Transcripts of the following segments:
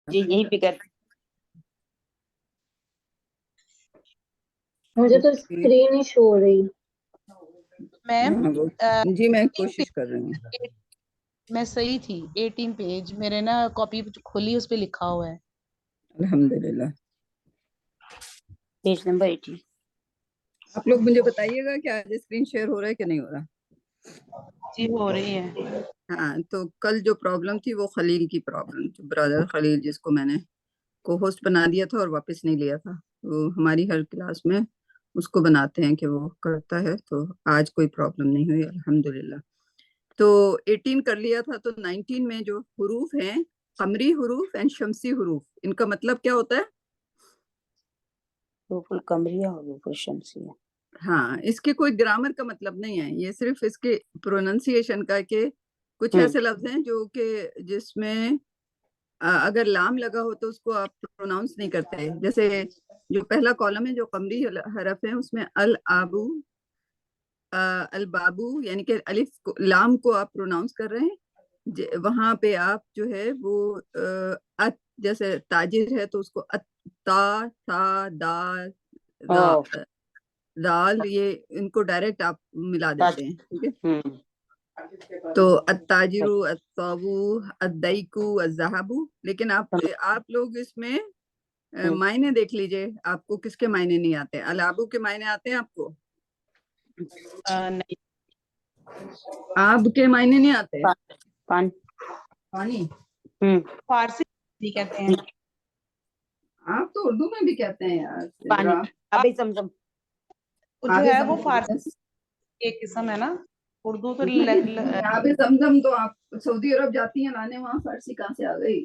جی یہیں پہ کر. مجھے تو اسکرین ہی شو ہو رہی. میم جی میں کوشش کر رہی ہوں. میں صحیح تھی. 18 پیج میرے نا کاپی کھلی اس پہ لکھا ہوا ہے. الحمدللہ. Page number 18. آپ لوگ مجھے بتائیے گا کہ آج اسکرین شیئر ہو رہا ہے کہ نہیں ہو رہا. جی ہو رہی ہے. ہاں تو کل جو پرابلم تھی وہ خلیل کی پرابلم تھی، برادر خلیل، جس کو میں نے کو ہوسٹ بنا دیا تھا اور واپس نہیں لیا تھا. وہ ہماری ہر کلاس میں اس کو بناتے ہیں کہ وہ کرتا ہے. تو آج کوئی پرابلم نہیں ہوئی الحمدللہ. تو 18 کر لیا تھا. تو 19 میں جو حروف ہیں، قمری حروف اینڈ شمسی حروف، ان کا مطلب کیا ہوتا ہے؟ حروف القمریہ اور حروف الشمسیہ. ہاں، اس کے کوئی گرامر کا مطلب نہیں ہے، یہ صرف اس کے پروننسیشن کا، کہ کچھ ایسے لفظ ہیں جو کہ جس میں اگر لام لگا ہو تو اس کو آپ پروناؤنس نہیں کرتے. جیسے جو پہلا کالم ہے جو قمری حرف ہے، اس میں الابو، البابو، یعنی کہ الف لام کو آپ پروناؤنس کر رہے ہیں. وہاں پہ آپ جو ہے وہ ات، جیسے تاجر ہے تو اس کو ات، تا، تھا، دا، دال، یہ ان کو ڈائریکٹ آپ ملا دیتے ہیں. ٹھیک ہے. تو التاجر، الصابو، الدیکو، الذهب. لیکن آپ لوگ اس میں معنی دیکھ لیجئے، آپ کو کس کے معنی نہیں آتے؟ الابو کے معنی آتے ہیں آپ کو؟ نہیں. آب کے معنی نہیں آتے؟ پانی. فارسی بھی کہتے ہیں. آپ تو اردو میں بھی کہتے ہیں یار. پانی. آب زمزم. جو ہے وہ فارسی ایک قسم ہے نا. اردو تو آب زمزم تو آپ سعودی عرب جاتی ہیں لانے، وہاں فارسی کہاں سے آ گئی؟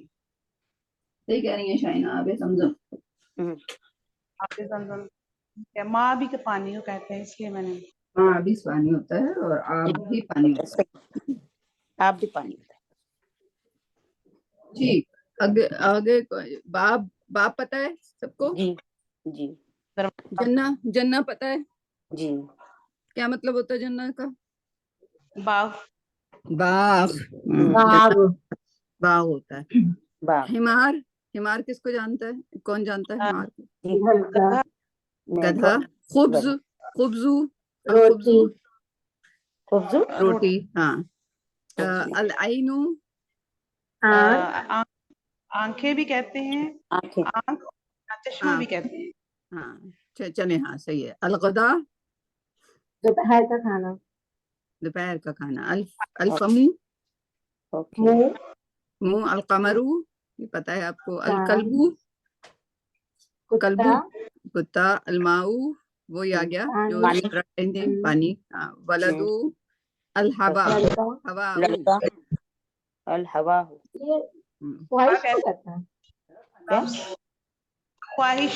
صحیح کہہ رہی ہیں شائنہ، آب زمزم. آب زمزم ماں بھی پانی کو کہتے ہیں، اس لیے میں نے. ہاں بھی پانی ہوتا ہے اور آب بھی پانی ہوتا ہے. آپ بھی پانی ہوتا ہے. ٹھیک. آگے باب پتہ ہے سب کو؟ جی جی. جنہ پتہ ہے؟ جی. کیا مطلب ہوتا ہے جنہ کا؟ باغ. باغ. باغ ہوتا ہے. باغ. حمار کس کو جانتا ہے؟ کون جانتا ہے حمار کو؟ گدھا. خبز. خبزو. روٹی. روٹی. ہاں. العین. آنکھیں بھی کہتے ہیں. آنکھیں. آنکھ چشمہ بھی کہتے ہیں. ہاں چلے، ہاں صحیح ہے. الغدا. دوپہر کا کھانا. دوپہر کا کھانا. الفمو. منہ. القمرو، یہ پتہ ہے آپ کو. الکلبو. کلبو کتا. الماؤ، وہی آ گیا جو پانی. ولدو. الہوا. ہوا. لڑکا. الہوا. خواہش کو کہتا ہے. خواہش.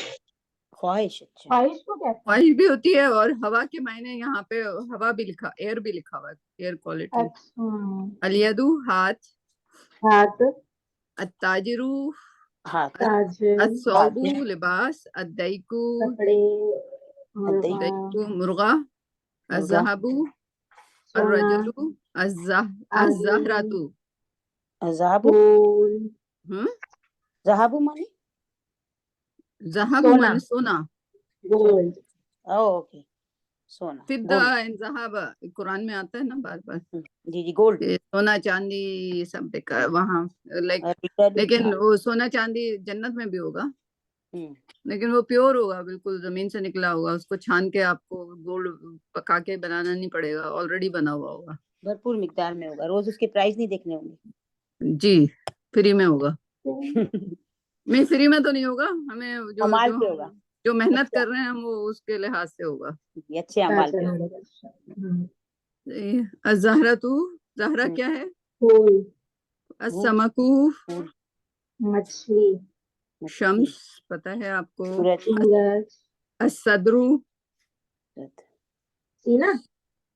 خواہش. اچھا. خواہش کو کہتا ہے. خواہش بھی ہوتی ہے، اور ہوا کے معنی یہاں پہ ہوا بھی لکھا، ایئر بھی لکھا ہوا ہے، ایئر کوالٹی. الیدو. ہاتھ. ہاتھ. التاجرو. ہاتھ. الصوب لباس. الدیکو. کپڑے. الدیکو مرغا. الذهب. الرجل. الزهرة. ذهب. ذهب مانی ذهب مانی سونا. گولڈ. اوکے. سونا. فضہ اینڈ ذهب قرآن میں آتا ہے نا بار بار. جی جی. گولڈ. سونا چاندی سب بیکار وہاں، لیکن وہ سونا چاندی جنت میں بھی ہوگا، لیکن وہ پیور ہوگا، بالکل زمین سے نکلا ہوگا. اس کو چھان کے آپ کو گولڈ پکا کے بنانا نہیں پڑے گا، آلریڈی بنا ہوا ہوگا. بھرپور مقدار میں ہوگا. روز اس کے پرائز نہیں دیکھنے ہوں گے. جی فری میں ہوگا. نہیں فری میں تو نہیں ہوگا، ہمیں جو محنت کر رہے ہیں ہم وہ اس کے لحاظ سے ہوگا. اچھے اعمال پہ. الزہرۃ. زہرہ کیا ہے؟ السمک. مچھلی. شمس پتہ ہے آپ کو. سورج. الصدر. سینہ.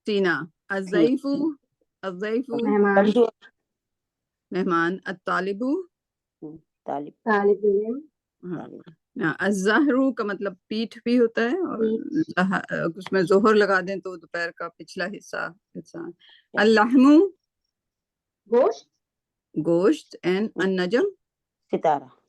سینہ. الضیف. الضیف مہمان. الطالب. طالب علم. الظہر کا مطلب پیٹھ بھی ہوتا ہے، اور اس میں ظہر لگا دیں تو دوپہر کا پچھلا حصہ. اللحم. گوشت. گوشت. اینڈ النجم. ستارہ.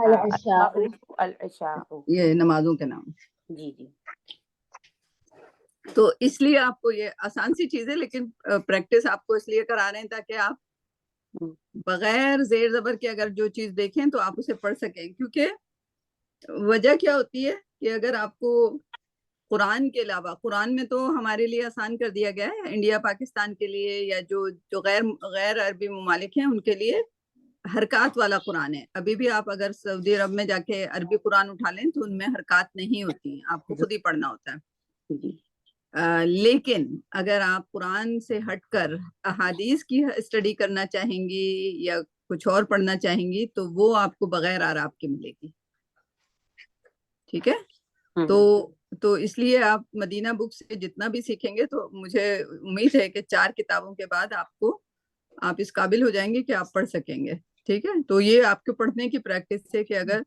العشاء. المغرب العشاء. یہ نمازوں کے نام. جی جی. تو اس لیے آپ کو یہ آسان سی چیز ہے، لیکن پریکٹس آپ کو اس لیے کرا رہے ہیں تاکہ آپ بغیر زیر زبر کے اگر جو چیز دیکھیں تو آپ اسے پڑھ سکیں. کیونکہ وجہ کیا ہوتی ہے کہ اگر آپ کو قرآن کے علاوہ، قرآن میں تو ہمارے لیے آسان کر دیا گیا ہے، انڈیا پاکستان کے لیے یا جو غیر عربی ممالک ہیں ان کے لیے حرکات والا قرآن ہے. ابھی بھی آپ اگر سعودی عرب میں جا کے عربی قرآن اٹھا لیں تو ان میں حرکات نہیں ہوتی ہیں، آپ کو خود ہی پڑھنا ہوتا ہے. لیکن اگر آپ قرآن سے ہٹ کر احادیث کی اسٹڈی کرنا چاہیں گی یا کچھ اور پڑھنا چاہیں گی تو وہ آپ کو بغیر آراب کے ملے گی. ٹھیک ہے. تو اس لیے آپ مدینہ بک سے جتنا بھی سیکھیں گے تو مجھے امید ہے کہ 4 کتابوں کے بعد آپ اس قابل ہو جائیں گے کہ آپ پڑھ سکیں گے. ٹھیک ہے. تو یہ آپ کو پڑھنے کی پریکٹس ہے کہ اگر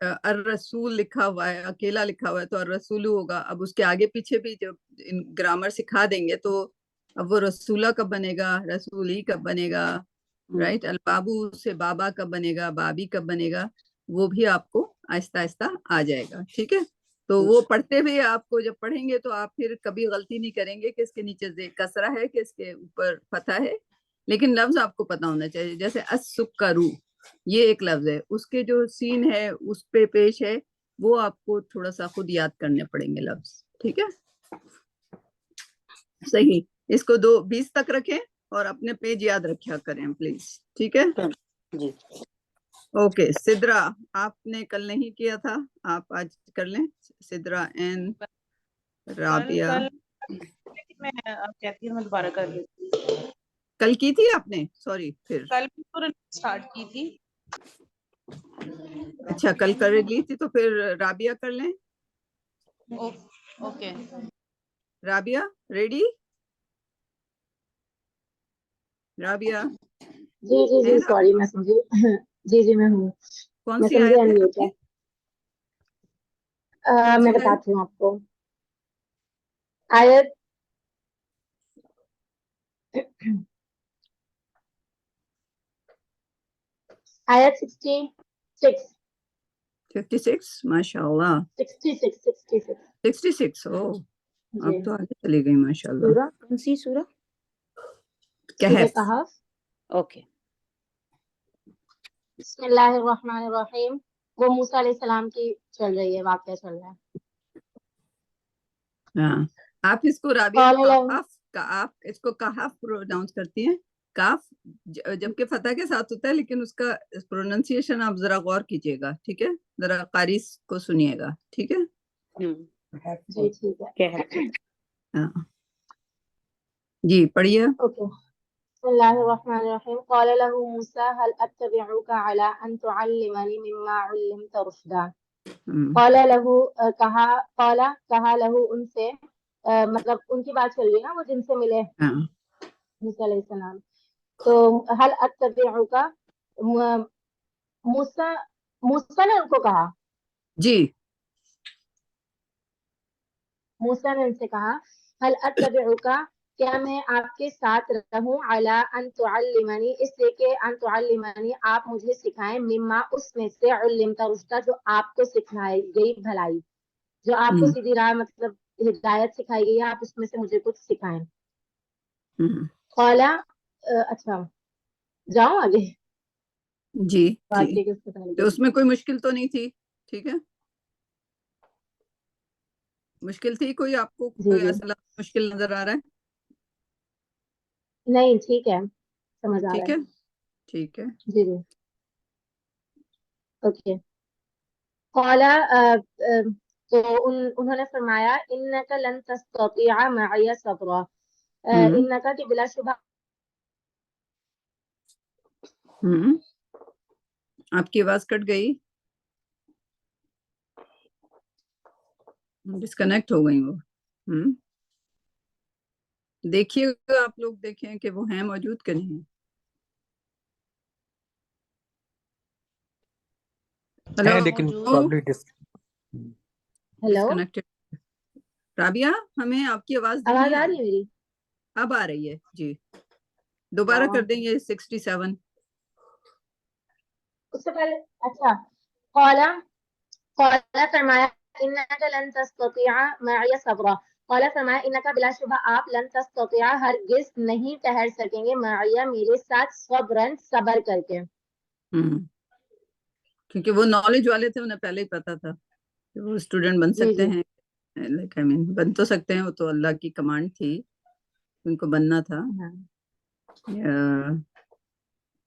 الرسول لکھا ہوا ہے، اکیلا لکھا ہوا ہے تو الرسول ہوگا. اب اس کے آگے پیچھے بھی جب گرامر سکھا دیں گے تو اب وہ رسولہ کب بنے گا، رسولی کب بنے گا، رائٹ، البابو سے بابا کب بنے گا، بابی کب بنے گا، وہ بھی آپ کو آہستہ آہستہ آ جائے گا. ٹھیک ہے. تو وہ پڑھتے ہوئے آپ کو جب پڑھیں گے تو آپ پھر کبھی غلطی نہیں کریں گے کہ اس کے نیچے کسرہ ہے کہ اس کے اوپر فتح ہے، لیکن لفظ آپ کو پتا ہونا چاہیے. جیسے السکرو یہ ایک لفظ ہے، اس کے جو سین ہے اس پہ پیش ہے وہ آپ کو تھوڑا سا خود یاد کرنے پڑیں گے لفظ. ٹھیک ہے. صحیح. اس کو 20 تک رکھیں اور اپنے پیج یاد رکھا کریں پلیز. ٹھیک ہے جی. اوکے. سدرا آپ نے کل نہیں کیا تھا، آپ آج کر لیں. سدرا این رابعہ میں کہتی ہوں، میں دوبارہ کر لیتی ہوں. کل کی تھی آپ نے؟ سوری. پھر کل اسٹارٹ کی تھی. اچھا کل کر لی تھی تو پھر رابعہ کر لیں. اوکے. رابعہ ریڈی؟ رابعہ جی جی جی سوری میں سمجھی. جی جی میں ہوں. کون میں سی سمجھی آیت ہے نہیں آپ کی؟ میں بتاتی ہوں آپ کو. آیت آیت 66. 56 ماشاء اللہ. 66 او اب تو آگے چلی گئی ماشاء اللہ. سورہ کون سی سورہ؟ کہف. کہف. اوکے. بسم اللہ الرحمن الرحیم. وہ موسیٰ علیہ السلام کی چل رہی ہے، واقعہ چل رہا ہے. ہاں آپ اس کو رابعہ آپ اس کو کہف پروناؤنس کرتی ہیں. کاف جبکہ فتح کے ساتھ ہوتا ہے لیکن اس کا پروننسیشن آپ ذرا غور کیجیے گا. ٹھیک ہے. ذرا قاری کو سنیے گا. ٹھیک ہے. جی ٹھیک ہے. ہاں جی پڑھیے. اوکے. بسم اللہ الرحمن الرحیم. قال له موسیٰ هل اتبعك على ان تعلمني مما علمت رشدا. قال له کہا له ان سے، مطلب ان کی بات چل رہی ہے نا، وہ جن سے ملے موسیٰ علیہ السلام. تو هل اتبعك، موسیٰ نے ان کو کہا، جی موسیٰ نے ان سے کہا هل اتبعك، کیا میں آپ کے ساتھ رہوں، علی ان تعلمنی، اس لیے کہ ان تعلمنی آپ مجھے سکھائیں، مما اس میں سے، علمت رشدا جو آپ کو سکھائی گئی بھلائی، جو آپ کو سیدھی راہ مطلب ہدایت سکھائی گئی ہے، آپ اس میں سے مجھے کچھ سکھائیں. قالا اچھا جاؤں آگے. جی واقعے جی کے تو اس میں کوئی مشکل تو نہیں تھی؟ ٹھیک ہے. مشکل تھی کوئی آپ کو؟ جی کوئی جی ایسا مشکل نظر آ رہا ہے؟ نہیں ٹھیک ہے، سمجھ آ رہا ٹھیک ہے. ہے. ٹھیک ہے. جی جی اوکے. قالا تو انہوں نے فرمایا انک لن تستطیع معی صبرا، انک کہ بلا شبہ. آپ کی آواز کٹ گئی، ڈسکنیکٹ ہو گئی وہ. دیکھیے گا آپ لوگ، دیکھیں کہ وہ ہیں موجود کہ نہیں. لیکن ہیلو ڈسکنیکٹڈ. رابعہ ہمیں آپ کی آواز آواز نہیں آ آ رہی ہے میری؟ اب آ رہی ہے. جی دوبارہ کر دیں گے 67. اس سے پہلے اچھا قال فرمایا انک لن تستطيع معي صبرا، قال فرمایا انک بلا شبہ آپ لن تستطيع ہرگز نہیں ٹھہر سکیں گے معي میرے ساتھ صبرن صبر کر کے. کیونکہ وہ نالج والے تھے، انہیں پہلے ہی پتا تھا کہ وہ اسٹوڈنٹ بن سکتے ہیں، لائک آئی مین بن تو سکتے ہیں، وہ تو اللہ کی کمانڈ تھی، ان کو بننا تھا.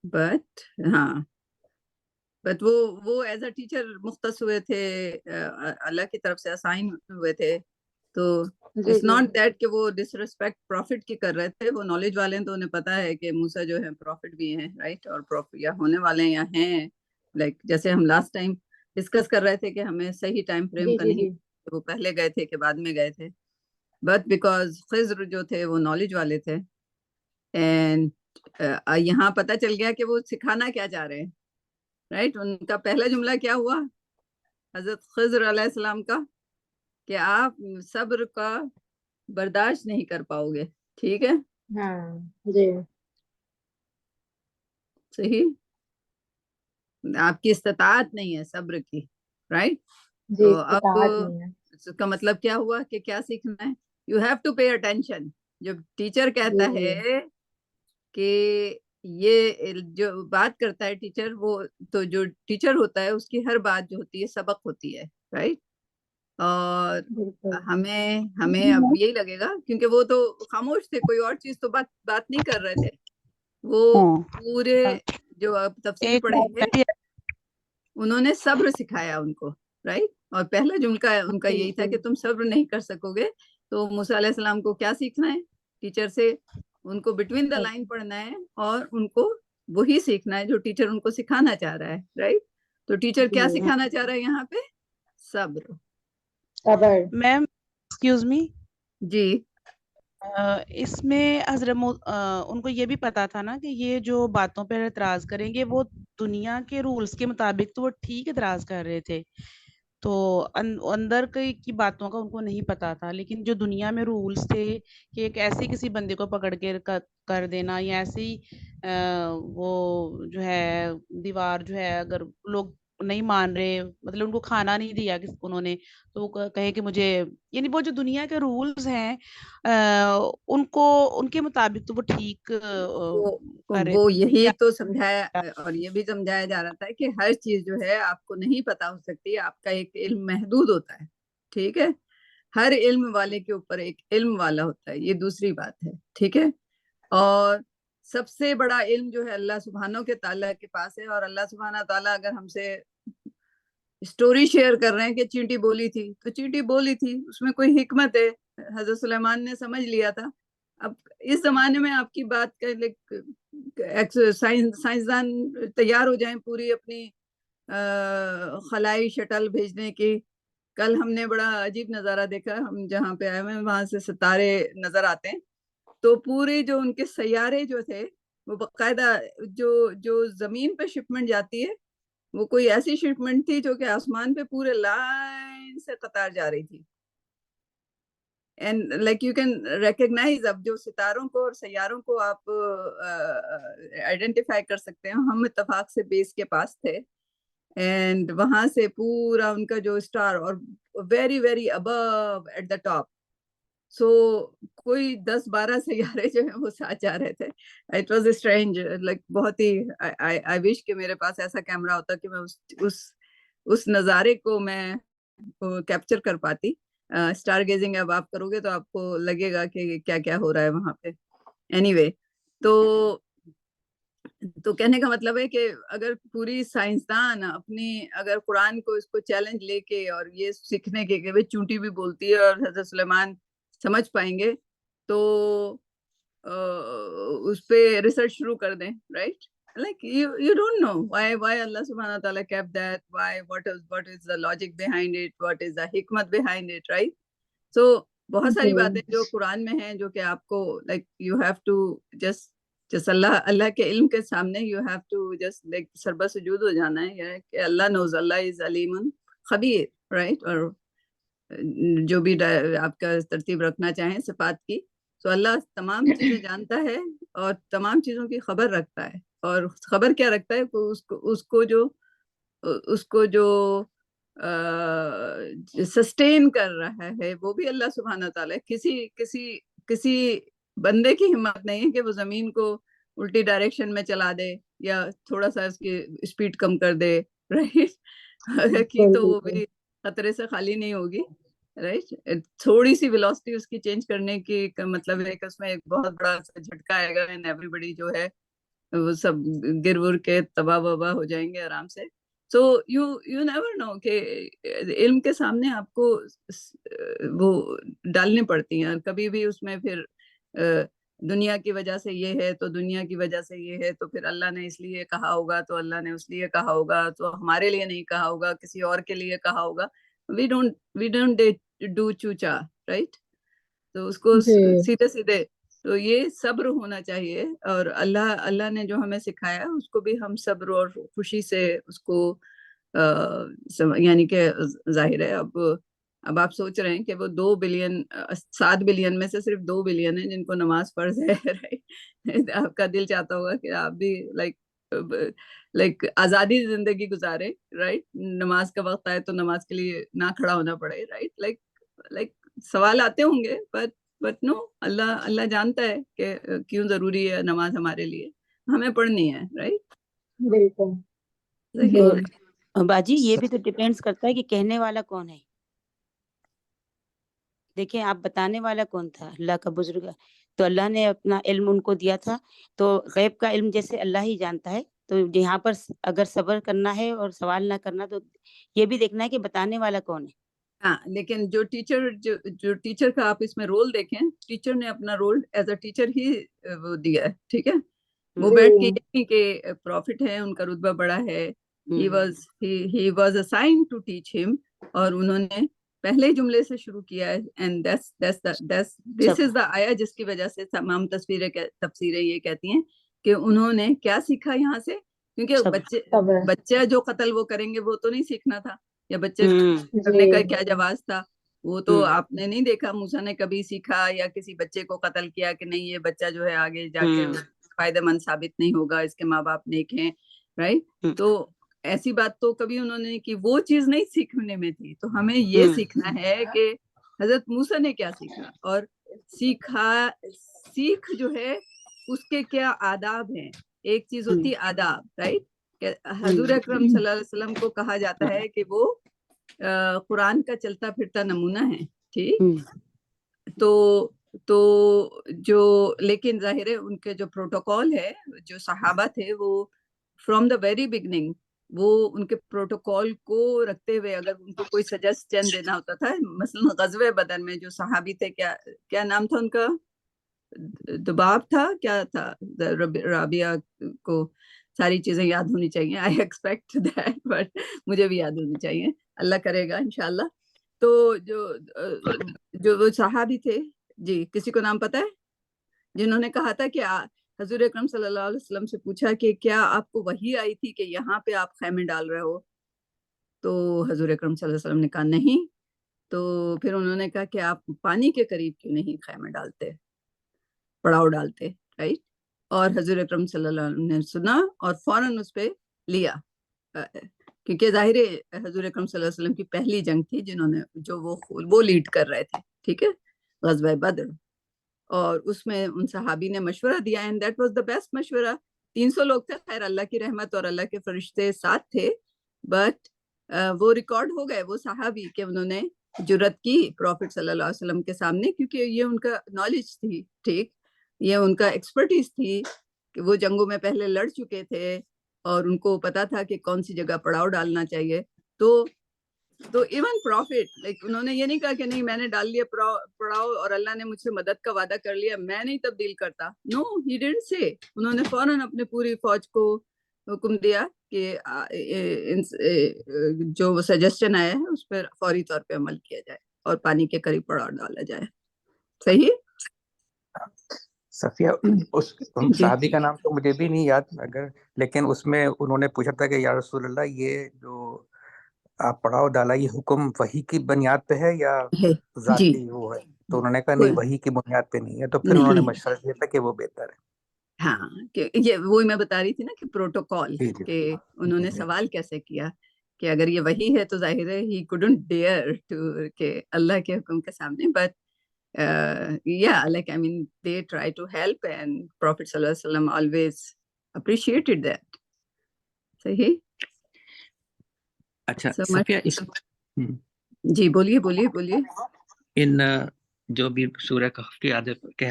بٹ بٹ وہ ایز اے ٹیچر مختص ہوئے تھے، اللہ کی طرف سے اسائن ہوئے تھے، تو اٹس ناٹ دیٹ کہ وہ ڈس ریسپیکٹ پروفٹ کی کر رہے تھے. وہ نالج والے ہیں تو انہیں پتا ہے کہ موسیٰ جو ہے پروفٹ بھی ہیں، رائٹ، اور یا ہونے والے ہیں یا ہیں، لائک جیسے ہم لاسٹ ٹائم ڈسکس کر رہے تھے کہ ہمیں صحیح ٹائم فریم کا نہیں، وہ پہلے گئے تھے کہ بعد میں گئے تھے. بٹ بیکاز خضر جو تھے وہ نالج والے تھے، اینڈ یہاں پتہ چل گیا کہ وہ سکھانا کیا چاہ رہے ہیں، رائٹ. ان کا پہلا جملہ کیا ہوا حضرت خضر علیہ السلام کا، کہ آپ صبر کا برداشت نہیں کر پاؤ گے. ٹھیک ہے، صحیح، آپ کی استطاعت نہیں ہے صبر کی، رائٹ. تو اب اس کا مطلب کیا ہوا کہ کیا سیکھنا ہے؟ You have to pay attention. جب ٹیچر کہتا ہے کہ یہ جو بات کرتا ہے ٹیچر، وہ تو جو ٹیچر ہوتا ہے اس کی ہر بات جو ہوتی ہے سبق ہوتی ہے، رائٹ. اور ہمیں اب یہی لگے گا کیونکہ وہ تو خاموش تھے، کوئی اور چیز تو بات نہیں کر رہے تھے. وہ پورے جو اب تفسیر پڑھیں گے انہوں نے صبر سکھایا ان کو، رائٹ. اور پہلا جملہ ان کا یہی تھا کہ تم صبر نہیں کر سکو گے. تو موسیٰ علیہ السلام کو کیا سیکھنا ہے ٹیچر سے؟ ان کو بٹوین دا لائن پڑھنا ہے اور ان کو وہی سیکھنا ہے جو ٹیچر ان کو سکھانا چاہ رہا ہے، رائٹ. تو ٹیچر کیا سکھانا چاہ رہا ہے یہاں پہ؟ صبر. میم ایکسکیوز می، جی اس میں حضرت ان کو یہ بھی پتا تھا نا کہ یہ جو باتوں پہ اعتراض کریں گے وہ دنیا کے رولز کے مطابق تو وہ ٹھیک اعتراض کر رہے تھے، تو اندر کی باتوں کا ان کو نہیں پتا تھا. لیکن جو دنیا میں رولز تھے کہ ایک ایسے کسی بندے کو پکڑ کے کر دینا، یا ایسے ہی وہ جو ہے دیوار جو ہے اگر لوگ نہیں مان رہے، مطلب ان کو کھانا نہیں دیا انہوں نے، تو وہ کہے کہ مجھے، یعنی وہ جو دنیا کے رولز ہیں ان کو ان کے مطابق تو وہ ٹھیک کر رہے وہ تھے. یہی تو سمجھایا، اور یہ بھی سمجھایا جا رہا تھا کہ ہر چیز جو ہے آپ کو نہیں پتا ہو سکتی، آپ کا ایک علم محدود ہوتا ہے، ٹھیک ہے. ہر علم والے کے اوپر ایک علم والا ہوتا ہے، یہ دوسری بات ہے، ٹھیک ہے. اور سب سے بڑا علم جو ہے اللہ سبحانہ کے تعالیٰ کے پاس ہے. اور اللہ سبحانہ تعالیٰ اگر ہم سے اسٹوری شیئر کر رہے ہیں کہ چینٹی بولی تھی تو چینٹی بولی تھی، اس میں کوئی حکمت ہے، حضرت سلیمان نے سمجھ لیا تھا. اب اس زمانے میں آپ کی بات کا سائنسدان تیار ہو جائیں پوری اپنی خلائی شٹل بھیجنے کی. کل ہم نے بڑا عجیب نظارہ دیکھا، ہم جہاں پہ آئے ہوئے وہاں سے ستارے نظر آتے ہیں، تو پورے جو ان کے سیارے جو تھے وہ باقاعدہ جو زمین پہ شپمنٹ جاتی ہے وہ کوئی ایسی شپمنٹ تھی جو کہ آسمان پہ پورے لائن سے قطار جا رہی تھی. And like you can recognise, اب جو ستاروں کو اور سیاروں کو آپ آئیڈینٹیفائی کر سکتے ہیں. ہم اتفاق سے بیس کے پاس تھے، اینڈ وہاں سے پورا ان کا جو اسٹار، اور very very above at the top, so کوئی 10-12 سیارے جو ہیں وہ ساتھ جا رہے تھے. اٹ واز اسٹرینج، لائک بہت ہی آئی وش کہ میرے پاس ایسا کیمرہ ہوتا کہ میں اس نظارے کو میں کیپچر کر پاتی. اسٹار گیزنگ اب آپ کرو گے تو آپ کو لگے گا کہ کیا کیا ہو رہا ہے وہاں پہ. اینی وے، تو کہنے کا مطلب ہے کہ اگر پوری سائنسدان اپنی اگر قرآن کو اس کو چیلنج لے کے اور یہ سیکھنے کے کہ چونٹی بھی بولتی ہے اور حضرت سلیمان سمجھ پائیں گے، تو اس پہ ریسرچ شروع کر دیں، right. Like you don't know why Allah subhanahu wa ta'ala kept that, what is the logic behind it, what is the hikmat behind it, right? So بہت ساری باتیں جو قرآن میں ہیں جو کہ آپ کو like you have to just اللہ کے علم کے سامنے you have to just like سربہ سجود ہو جانا ہے کہ اللہ knows, Allah is Aleem Khyber, right. اور جو بھی آپ کا ترتیب رکھنا چاہیں صفات کی، تو اللہ تمام چیزیں جانتا ہے اور تمام چیزوں کی خبر رکھتا ہے. اور خبر کیا رکھتا ہے؟ اس کو جو اس کو جو سسٹین کر رہا ہے وہ بھی اللہ سبحانہ تعالیٰ ہے. کسی بندے کی ہمت نہیں ہے کہ وہ زمین کو الٹی ڈائریکشن میں چلا دے یا تھوڑا سا اس کی اسپیڈ کم کر دے, رائٹ, کی تو وہ بھی خطرے سے خالی نہیں ہوگی, رائٹ. تھوڑی سی ویلوسٹی اس کی چینج کرنے کی مطلب ہے کہ اس میں ایک بہت بڑا جھٹکا آئے گا اینڈ ایوری بڈی جو ہے وہ سب گر ور کے تباہ وباہ ہو جائیں گے آرام سے. سو یو نیور نو کہ علم کے سامنے آپ کو وہ ڈالنی پڑتی ہیں, اور کبھی بھی اس میں پھر دنیا کی وجہ سے یہ ہے تو دنیا کی وجہ سے یہ ہے, تو پھر اللہ نے اس لیے کہا ہوگا تو اللہ نے اس لیے کہا ہوگا, تو ہمارے لیے نہیں کہا ہوگا, کسی اور کے لیے کہا ہوگا. وی ڈونٹ ڈو چوچا, رائٹ. تو اس کو سیدھے سیدھے تو یہ صبر ہونا چاہیے, اور اللہ نے جو ہمیں سکھایا اس کو بھی ہم صبر اور خوشی سے اس کو یعنی کہ ظاہر ہے اب آپ سوچ رہے ہیں کہ وہ 2 بلین 7 بلین میں سے صرف 2 بلین ہیں جن کو نماز فرض ہے, رائٹ. آپ کا دل چاہتا ہوگا کہ آپ بھی لائک آزادی زندگی گزارے, رائٹ. نماز کا وقت آئے تو نماز کے لیے نہ کھڑا ہونا پڑے, رائٹ. لائک سوال آتے ہوں گے, بٹ نو, اللہ جانتا ہے کہ کیوں ضروری ہے نماز ہمارے لیے, ہمیں پڑھنی ہے, رائٹ. بالکل. باجی یہ بھی تو ڈیپینڈس کرتا ہے کہ کہنے والا کون ہے. دیکھیں آپ بتانے والا کون تھا, اللہ کا بزرگ, تو اللہ نے اپنا علم ان کو دیا تھا, تو غیب کا علم جیسے اللہ ہی جانتا ہے, تو یہاں پر اگر صبر کرنا ہے اور سوال نہ کرنا, تو یہ بھی دیکھنا ہے کہ بتانے والا کون ہے. ہاں, لیکن جو ٹیچر کا آپ اس میں رول دیکھیں, ٹیچر نے اپنا رول ایز اے ٹیچر ہی وہ دیا ہے, ٹھیک ہے. وہ بیٹھ کے یہ نہیں کہ پروفٹ ہے, ان کا رتبہ بڑا ہے, he was assigned to teach him, اور انہوں نے پہلے جملے سے شروع کیا ہے, and this is the آیا جس کی وجہ سے تمام تفسیریں یہ کہتی ہیں کہ انہوں نے کیا سیکھا یہاں سے, کیونکہ بچہ جو قتل وہ کریں گے وہ تو نہیں سیکھنا تھا, یا بچے کرنے کا کیا جواز تھا وہ تو آپ نے نہیں دیکھا. موسیٰ نے کبھی سیکھا یا کسی بچے کو قتل کیا کہ نہیں یہ بچہ جو ہے آگے جا کے فائدہ مند ثابت نہیں ہوگا, اس کے ماں باپ نیک ہیں, رائٹ. تو ایسی بات تو کبھی انہوں نے کہ وہ چیز نہیں سیکھنے میں تھی. تو ہمیں یہ سیکھنا ہے کہ حضرت موسیٰ نے کیا سیکھا, اور سیکھ جو ہے اس کے کیا آداب ہیں. ایک چیز ہوتی ہے آداب, رائٹ. کہ حضور اکرم صلی اللہ علیہ وسلم کو کہا جاتا ہے کہ وہ قرآن کا چلتا پھرتا نمونہ ہے, ٹھیک. تو جو لیکن ظاہر ہے ان کے جو پروٹوکول ہے, جو صحابہ تھے وہ فرام دا ویری بگننگ وہ ان کے پروٹوکول کو رکھتے ہوئے اگر ان کو کوئی سجیسشن دینا ہوتا تھا, مثلا غزوہ بدر میں جو صحابی تھے, کیا نام تھا ان کا, دباب تھا, کیا تھا, رابعہ کو ساری چیزیں یاد ہونی چاہیے, آئی ایکسپیکٹ دیٹ, بٹ مجھے بھی یاد ہونی چاہیے, اللہ کرے گا انشاءاللہ. تو جو وہ صحابی تھے, جی کسی کو نام پتہ ہے, جنہوں نے کہا تھا کہ حضور اکرم صلی اللہ علیہ وسلم سے پوچھا کہ کیا آپ کو وحی آئی تھی کہ یہاں پہ آپ خیمے ڈال رہے ہو, تو حضور اکرم صلی اللہ علیہ وسلم نے کہا نہیں. تو پھر انہوں نے کہا کہ آپ پانی کے قریب کیوں نہیں خیمے ڈالتے, پڑاؤ ڈالتے, رائٹ. اور حضور اکرم صلی اللہ علیہ وسلم نے سنا اور فوراً اس پہ لیا, کیونکہ ظاہر حضور اکرم صلی اللہ علیہ وسلم کی پہلی جنگ تھی جنہوں نے جو وہ لیڈ کر رہے تھے, ٹھیک ہے, غزوہ بدر. اور اس میں ان صحابی نے مشورہ دیا, and that was the best مشورہ. 300 لوگ تھے, خیر اللہ کی رحمت اور اللہ کے فرشتے ساتھ تھے, بٹ وہ ریکارڈ ہو گئے وہ صحابی کہ انہوں نے جرت کی پروفٹ صلی اللہ علیہ وسلم کے سامنے, کیونکہ یہ ان کا نالج تھی, ٹھیک, یہ ان کا ایکسپرٹیز تھی کہ وہ جنگوں میں پہلے لڑ چکے تھے اور ان کو پتا تھا کہ کون سی جگہ پڑاؤ ڈالنا چاہیے. تو ایون پروفٹ لائک انہوں نے یہ نہیں کہا کہ نہیں میں نے ڈال لیا پڑاؤ اور اللہ نے مجھ سے مدد کا وعدہ کر لیا, میں نہیں تبدیل کرتا. نو, ہی ڈڈنٹ سے. انہوں نے فوراً اپنے پوری فوج کو حکم دیا کہ جو سجیسشن آیا ہے اس پر فوری طور پہ عمل کیا جائے اور پانی کے قریب پڑاؤ ڈالا جائے. صحیح. صفیہ اس صحابی کا نام تو مجھے بھی نہیں یاد, اگر لیکن اس میں انہوں نے پوچھا تھا کہ یا رسول اللہ یہ جو آپ پڑاؤ ڈالا یہ حکم وحی کی بنیاد پہ ہے یا ذاتی وہ ہے, تو انہوں نے کہا نہیں وحی کی بنیاد پہ نہیں ہے. تو پھر انہوں نے مشورہ دیا تھا کہ وہ بہتر ہے. ہاں, کہ یہ وہی میں بتا رہی تھی نا کہ پروٹوکول, کہ انہوں نے سوال کیسے کیا, کہ اگر یہ وہی ہے تو ظاہر ہے he couldn't dare to کہ اللہ کے حکم کے سامنے. But yeah, like I mean they try to help and Prophet صلی اللہ علیہ وسلم always appreciated that. صحیح. اچھا So صفیہ اس جی بولیے. ان جو بھی سورہ کہف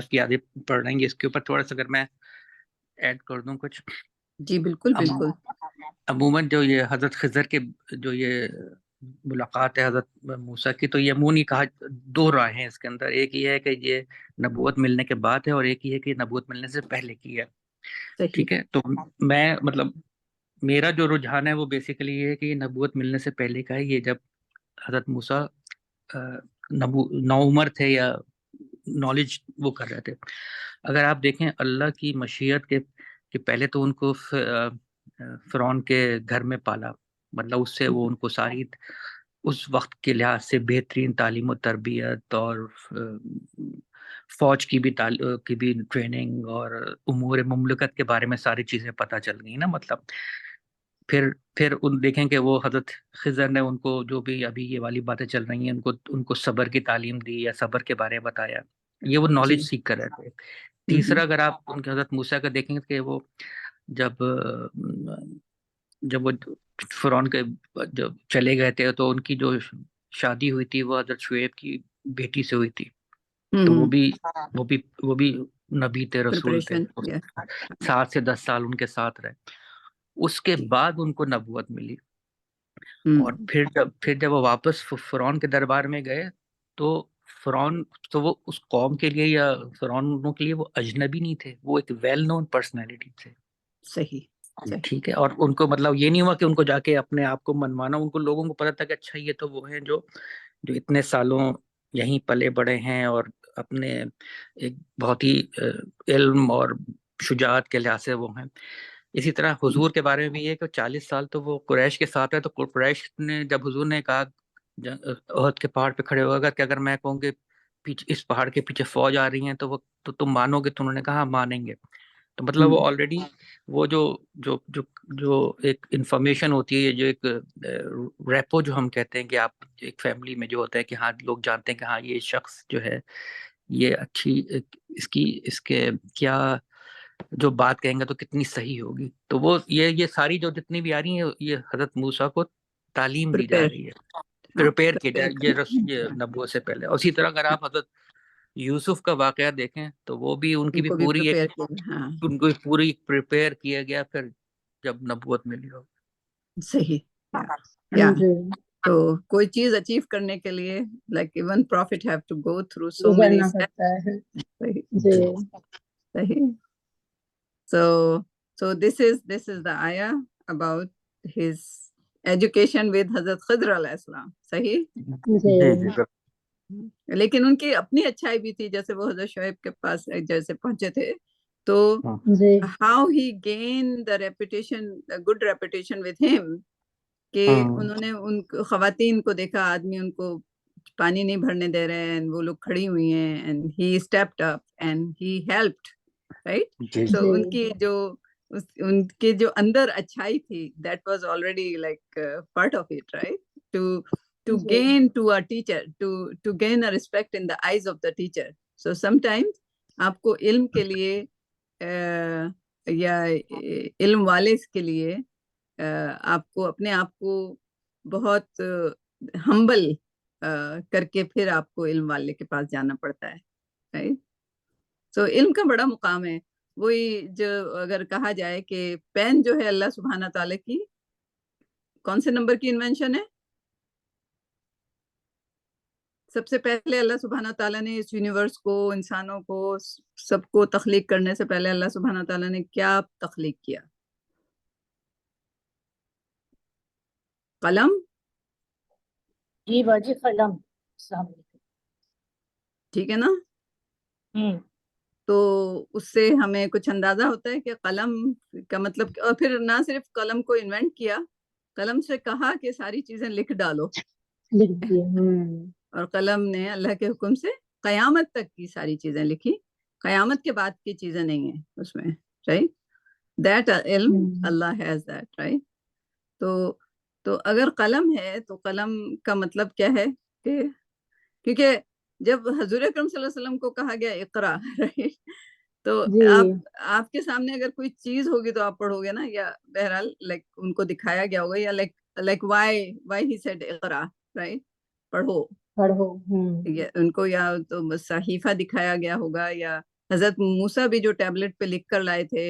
کی آیتیں پڑھ رہی ہیں اس کے اوپر تھوڑا سا اگر میں ایڈ کر دوں کچھ. جی بالکل. عموماً جو یہ حضرت خضر کے جو یہ ملاقات ہے حضرت موسیٰ کی، تو یہ عموماً کہا 2 رائے ہیں اس کے اندر. ایک یہ ہے کہ یہ نبوت ملنے کے بعد ہے اور ایک یہ ہے کہ نبوت ملنے سے پہلے کی ہے. ٹھیک ہے. تو میں مطلب میرا جو رجحان ہے وہ بیسیکلی یہ ہے کہ یہ نبوت ملنے سے پہلے کا ہے. یہ جب حضرت موسیٰ نوعمر تھے یا نالج وہ کر رہے تھے. اگر آپ دیکھیں اللہ کی مشیت کہ پہلے تو ان کو فرعون کے گھر میں پالا، مطلب اس سے وہ ان کو ساری اس وقت کے لحاظ سے بہترین تعلیم و تربیت اور فوج کی بھی ٹریننگ اور امور مملکت کے بارے میں ساری چیزیں پتہ چل گئی نا. مطلب پھر ان دیکھیں کہ وہ حضرت خضر نے ان کو جو بھی ابھی یہ والی باتیں چل رہی ہیں ان کو صبر کی تعلیم دی یا صبر کے بارے میں بتایا. یہ وہ نالج سیکھ کر رہے تھے. تیسرا اگر آپ ان کے حضرت موسیٰ کا دیکھیں کہ وہ جب وہ فرعون کے جب چلے گئے تھے تو ان کی جو شادی ہوئی تھی وہ حضرت شعیب کی بیٹی سے ہوئی تھی. تو وہ بھی نبی تھے، رسول تھے. 7 سے 10 سال ان کے ساتھ رہے. اس کے بعد ان کو نبوت ملی. اور پھر جب وہ واپس فرعون کے دربار میں گئے تو فرعون تو وہ اس قوم کے لیے یا فرعونوں کے لیے وہ اجنبی نہیں تھے، وہ ایک ویل نون پرسنالٹی تھے. صحیح. ٹھیک ہے. اور ان کو مطلب یہ نہیں ہوا کہ ان کو جا کے اپنے آپ کو منوانا. ان کو لوگوں کو پتا تھا کہ اچھا یہ تو وہ ہیں جو اتنے سالوں یہیں پلے بڑے ہیں اور اپنے ایک بہت ہی علم اور شجاعت کے لحاظ سے وہ ہیں. اسی طرح حضور کے بارے میں بھی یہ کہ 40 سال تو وہ قریش کے ساتھ ہے. تو قریش نے جب حضور نے کہا احد کے پہاڑ پہ کھڑے ہو گا کہ اگر میں کہوں کہ اس پہاڑ کے پیچھے فوج آ رہی ہیں تو تم مانو گے؟ تو انہوں نے کہا مانیں گے. تو مطلب وہ آلریڈی وہ جو ایک انفارمیشن ہوتی ہے، جو ایک ریپو جو ہم کہتے ہیں کہ آپ ایک فیملی میں جو ہوتا ہے کہ ہاں لوگ جانتے ہیں کہ ہاں یہ شخص جو ہے یہ اچھی اس کے کیا جو بات کہیں گے تو کتنی صحیح ہوگی. تو وہ یہ ساری جو جتنی بھی آ رہی ہیں یہ حضرت موسیٰ کو تعلیم دی جا رہی ہے، پریپیئر کیا جائے یہ نبوت سے پہلے. اسی طرح اگر آپ حضرت یوسف کا واقعہ دیکھیں تو وہ بھی ان کی بھی پوری ان کو پوری پریپیئر کیا گیا پھر جب نبوت ملی ہو. صحیح. تو کوئی چیز اچیو کرنے کے لیے like even prophet have to go through so many steps. صحیح. So this is the ayah about his education with حضرت خضر علیہ السلام. صحیح. لیکن ان کی اپنی اچھائی بھی تھی، جیسے وہ حضرت شعیب کے پاس جیسے پہنچے تھے تو how he gained the reputation, a good reputation with him کہ انہوں نے ان خواتین کو دیکھا، آدمی ان کو پانی نہیں بھرنے دے رہے ہیں، وہ لوگ کھڑی ہوئی ہیں and he stepped up and he helped, right? So ان کے جو اندر اچھائی تھی that was already like part of it, right? To gain to a teacher, to gain a respect in the eyes of the teacher. So sometimes آپ کو علم کے لیے یا علم والے کے لیے آپ کو اپنے آپ کو بہت ہمبل کر کے پھر آپ کو علم والے کے پاس جانا پڑتا ہے. سو علم کا بڑا مقام ہے. وہی جو اگر کہا جائے کہ پین جو ہے اللہ سبحانہ تعالیٰ کی کون سے نمبر کی انوینشن ہے؟ سب سے پہلے اللہ سبحانہ تعالیٰ نے اس یونیورس کو، انسانوں کو، سب کو تخلیق کرنے سے پہلے اللہ سبحانہ تعالیٰ نے کیا تخلیق کیا؟ قلم. جی باجی قلم. ٹھیک ہے نا؟ تو اس سے ہمیں کچھ اندازہ ہوتا ہے کہ قلم کا مطلب، اور پھر نہ صرف قلم کو انوینٹ کیا، قلم سے کہا کہ ساری چیزیں لکھ ڈالو، اور قلم نے اللہ کے حکم سے قیامت تک کی ساری چیزیں لکھی. قیامت کے بعد کی چیزیں نہیں ہیں اس میں، رائٹ؟ دیٹ علم اللہ ہیز دیٹ، رائٹ؟ تو اگر قلم ہے تو قلم کا مطلب کیا ہے کہ کیونکہ جب حضور اکرم صلی اللہ علیہ وسلم کو کہا گیا اقرا رائٹ، تو جی آپ کے سامنے اگر کوئی چیز ہوگی تو آپ پڑھو گے نا، یا بہرحال لائک ان کو دکھایا گیا ہوگا، یا like why he said Iqra right, پڑھو پڑھو ان کو، یا تو صحیفہ دکھایا گیا ہوگا، یا حضرت موسیٰ بھی جو ٹیبلٹ پہ لکھ کر لائے تھے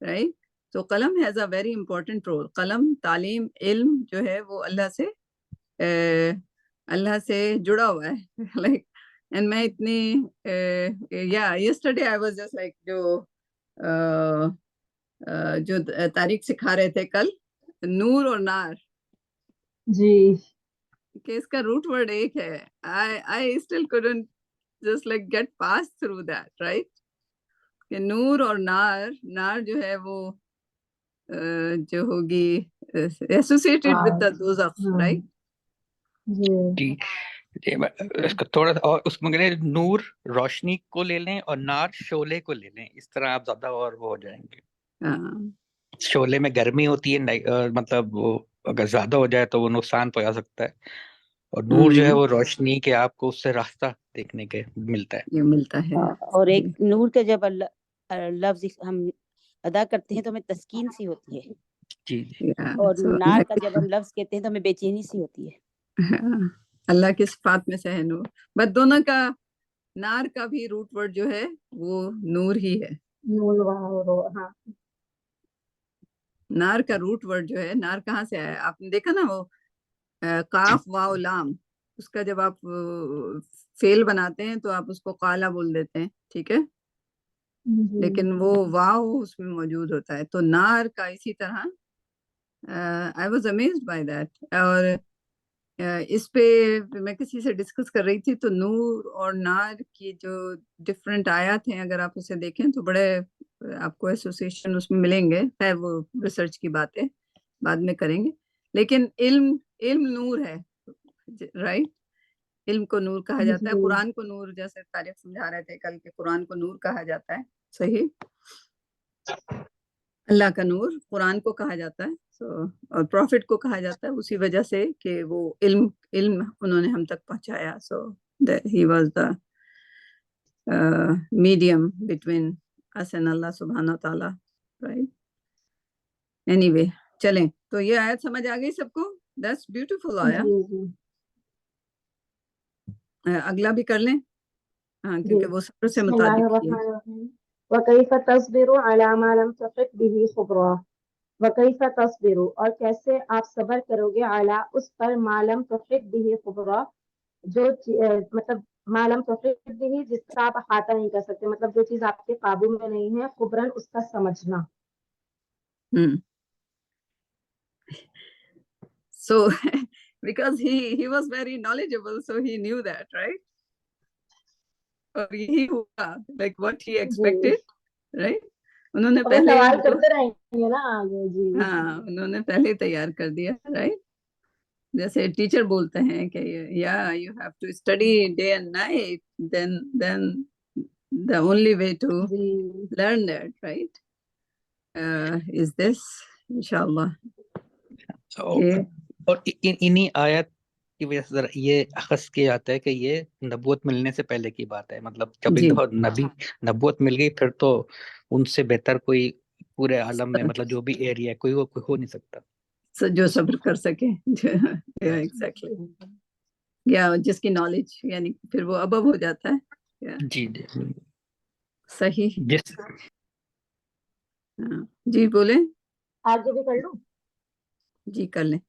رائٹ. تو قلم has a very important role. قلم تعلیم علم جو ہے وہ اللہ سے جڑا ہوا ہے لائک. اینڈ میں اتنی yesterday I was just like جو تاریخ سکھا رہے تھے کل، نور اور نار، جی کہ اس کا روٹ ورڈ ایک ہے. I still couldn't just like get past through that, right? کہ نور اور نار جو ہے وہ جو ہوگی associated with the دوزخ, right? جی اس کا تھوڑا اور اس میں نور روشنی کو لے لیں اور نار شعلے کو لے لیں، اس طرح آپ زیادہ اور وہ ہو جائیں گے. شعلے میں گرمی ہوتی ہے، مطلب وہ اگر زیادہ ہو جائے تو وہ نقصان پہنچا سکتا ہے، اور نور جو ہے وہ روشنی کے آپ کو اس سے راستہ دیکھنے کے ملتا ہے. یہ ملتا ہے. اور ایک نور کا جب لفظ ہم ادا کرتے ہیں تو ہمیں تسکین سی ہوتی ہے، جی جی. اور نار کا جب ہم لفظ کہتے ہیں تو ہمیں بے چینی سی ہوتی ہے. اللہ کی صفات میں سے ہے نور. بس دونوں کا، نار کا بھی روٹ ورڈ جو ہے وہ نور ہی ہے. ہاں نار کا روٹ ورڈ جو ہے، نار کہاں سے آیا؟ آپ نے دیکھا نا وہ قاف واو لام، اس کا جب آپ فعل بناتے ہیں تو آپ اس کو قالا بول دیتے ہیں، ٹھیک ہے، لیکن وہ واو اس میں موجود ہوتا ہے. تو نار کا اسی طرح I was amazed by that. اور اس پہ میں کسی سے ڈسکس کر رہی تھی تو نور اور نار کی جو ڈفرینٹ آیات ہیں اگر آپ اسے دیکھیں تو بڑے آپ کو ایسوسیشن اس میں ملیں گے. ہے وہ ریسرچ کی باتیں بعد میں کریں گے، لیکن علم نور ہے رائٹ. علم کو نور کہا جاتا ہے. قرآن کو نور، جیسے طارق سمجھا رہے تھے کل کہ قرآن کو نور کہا جاتا ہے، صحیح، اللہ کا نور قرآن کو کہا جاتا ہے. اور پروفٹ کو کہا جاتا ہے اسی وجہ سے کہ وہ علم انہوں نے ہم تک پہنچایا. So he was the medium between us and Allah سبحانہ تعالیٰ، رائٹ. اینی وے چلیں، تو یہ آیت سمجھ آ گئی سب کو؟ دیٹس بیوٹیفل آیا. اگلا بھی کر لیں، ہاں، کیونکہ وہ صبر سے بسم اللہ متعلق ہے. الرحمن الرحیم. وَكَيْفَ تَصْبِرُ عَلَى مَا لَمْ تُحِطْ بِهِ خُبْرًا. وَكَيْفَ تَصْبِرُ، اور کیسے آپ صبر کرو گے، عَلَى اس پر، مَا لَمْ تُحِطْ بِهِ خُبْرًا، جو مطلب مَا لَمْ تُحِطْ بِهِ جس کا آپ احاطہ نہیں کر سکتے، مطلب جو چیز آپ کے قابو میں نہیں ہے، خبراً اس کا سمجھنا. So because he was very knowledgeable, so he knew that, right? اور یہی ہوا like what he expected, right? انہوں نے پہلے سوال کرتے رہیں گے نا آگے. جی ہاں، انہوں نے پہلے تیار کر دیا، رائٹ. جیسے ٹیچر بولتے ہیں کہ یا you have to study day and night, then the only way to learn that, right, is this, inshallah. اور انہی آیت کی وجہ سے ذرا یہ اخذ کیا جاتا ہے کہ یہ نبوت ملنے سے پہلے کی بات ہے. مطلب جب ایک دفعہ نبوت مل گئی پھر تو ان سے بہتر کوئی پورے عالم میں، مطلب جو بھی ایریا ہے، کوئی ہو نہیں سکتا جو صبر کر سکے. ایگزیکٹلی، یا جس کی نالج یعنی پھر وہ ابو ہو جاتا ہے. جی جی صحیح. جس جی بولیں. آگے بھی کر لوں؟ جی کر لیں.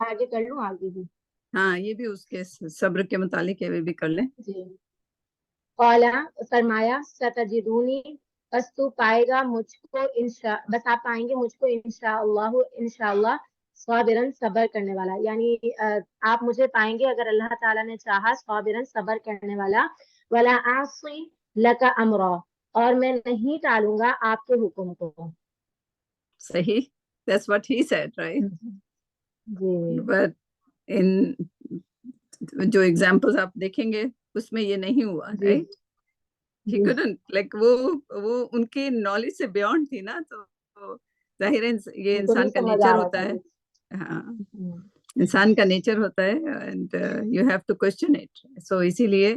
آگے کر لوں؟ آگے بھی ہاں، یہ بھی اس کے صبر کے متعلق ہے، بھی کر لیں. جی. قالا، فرمایا، ستجدونی، بس تو پائے گا مجھ کو، بس آپ پائیں گے مجھ کو انشاءاللہ صابرن، صبر کرنے والا. یعنی آپ مجھے پائیں گے اگر اللہ تعالیٰ نے چاہا صابرن، صبر کرنے والا. ولا اعصی لک امرا، اور میں نہیں ٹالوں گا آپ کے حکم کو. صحیح. That's what he said, right? But in جو ایگزامپلز آپ دیکھیں گے اس میں یہ نہیں ہوا، right? He couldn't, like وہ ان کی نالج سے بیونڈ تھی نا. تو ظاہر ہے یہ انسان کا نیچر ہوتا ہے. ہاں انسان کا نیچر ہوتا ہے and you have to question it. So اسی لیے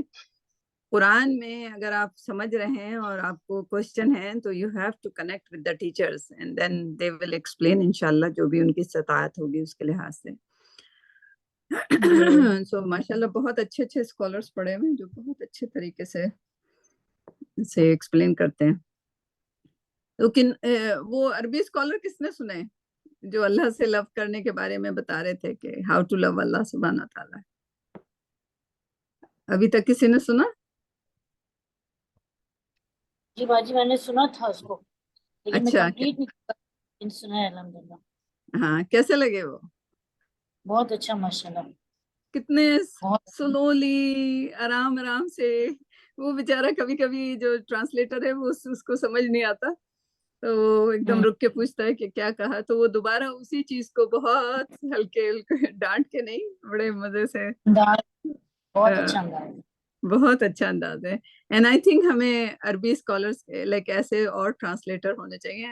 قرآن میں اگر آپ سمجھ رہے ہیں اور آپ کو کوسچن ہے تو you have to connect with the teachers and then they will explain انشاءاللہ جو بھی ان کی استطاعت ہوگی اس کے لحاظ سے. سو ماشاءاللہ بہت اچھے اچھے اسکالرس پڑھے ہوئے جو بہت اچھے طریقے سے اسے ایکسپلین کرتے ہیں. لیکن وہ عربی اسکالر کس نے سنے جو اللہ سے لو کرنے کے بارے میں بتا رہے تھے کہ ہاؤ ٹو لو اللہ سبحانہ تعالیٰ؟ ابھی تک کسی نے سنا؟ جی باجی میں نے سنا تھا اس کو لیکن میں اچھا کمپلیٹ نہیں سنا ہے. الحمدللہ ہاں کیسے لگے وہ؟ بہت اچھا ماشاءاللہ. کتنے بہت سلولی آرام آرام سے. وہ بیچارہ کبھی کبھی جو ٹرانسلیٹر ہے وہ اس کو سمجھ نہیں آتا تو وہ ایک دم رک کے پوچھتا ہے کہ کیا کہا، تو وہ دوبارہ اسی چیز کو بہت ہلکے ہلکے ڈانٹ کے نہیں بڑے مزے سے بہت اچھا انداز. بہت اچھا انداز ہے. اینڈ آئی تھنک ہمیں عربی اسکالرس لائک ایسے اور ٹرانسلیٹر ہونے چاہیے.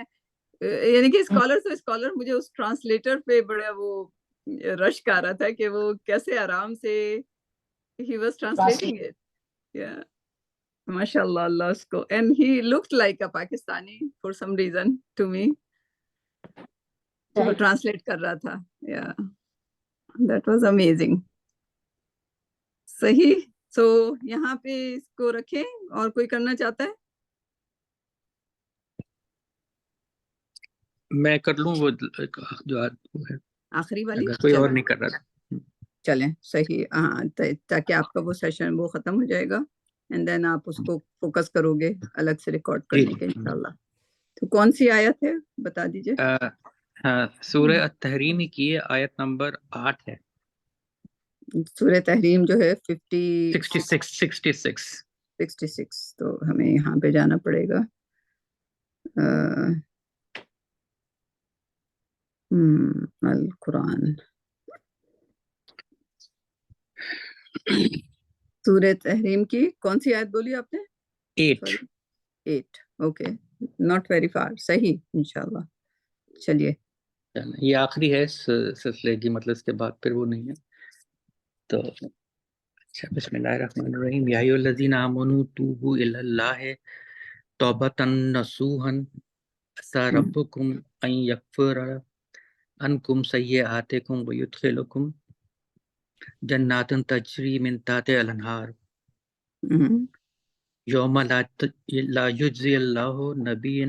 یعنی کہ اسکالر مجھے اس ٹرانسلیٹر پہ بڑا وہ رشک آ رہا تھا کہ وہ کیسے آرام سے he was translating it. Yeah. MashaAllah, Allah اس کو. And he looked like a Pakistani for some reason to me. وہ ٹرانسلیٹ کر رہا تھا. Yeah. That was amazing. صحیح. سو یہاں پہ اس کو رکھیں. اور کوئی کرنا چاہتا ہے؟ میں کر لوں وہ جو ہے آخری والی اگر کوئی اور نہیں کر رہا. چلیں صحیح. ہاں تاکہ آپ کا وہ سیشن وہ ختم ہو جائے گا اینڈ دین آپ اس کو فوکس کرو گے الگ سے ریکارڈ کرنے کے انشاءاللہ. تو کون سی آیت ہے بتا دیجئے. سورہ التحریم کی آیت نمبر 8 ہے. سورہ تحریم جو ہے 66. تو ہمیں یہاں پہ جانا پڑے گا. القرآن سورہ تحریم کی کون سی آیت بولی آپ نے؟ 8. Okay not very for. صحیح انشاءاللہ. چلیے یہ آخری ہے اس سلسلے کی، مطلب اس کے بعد پھر وہ نہیں ہے. تو اچھا بسم اللہ الرحمن الرحیم. یا ایھا الذین آمنوا توبوا الی اللہ توبۃ نصوحا عسیٰ ربکم ان یغفر عنکم سیئاتکم ویدخلکم جنات تجری من تحتہا الانہار یوم لا یجزی اللہ نبیا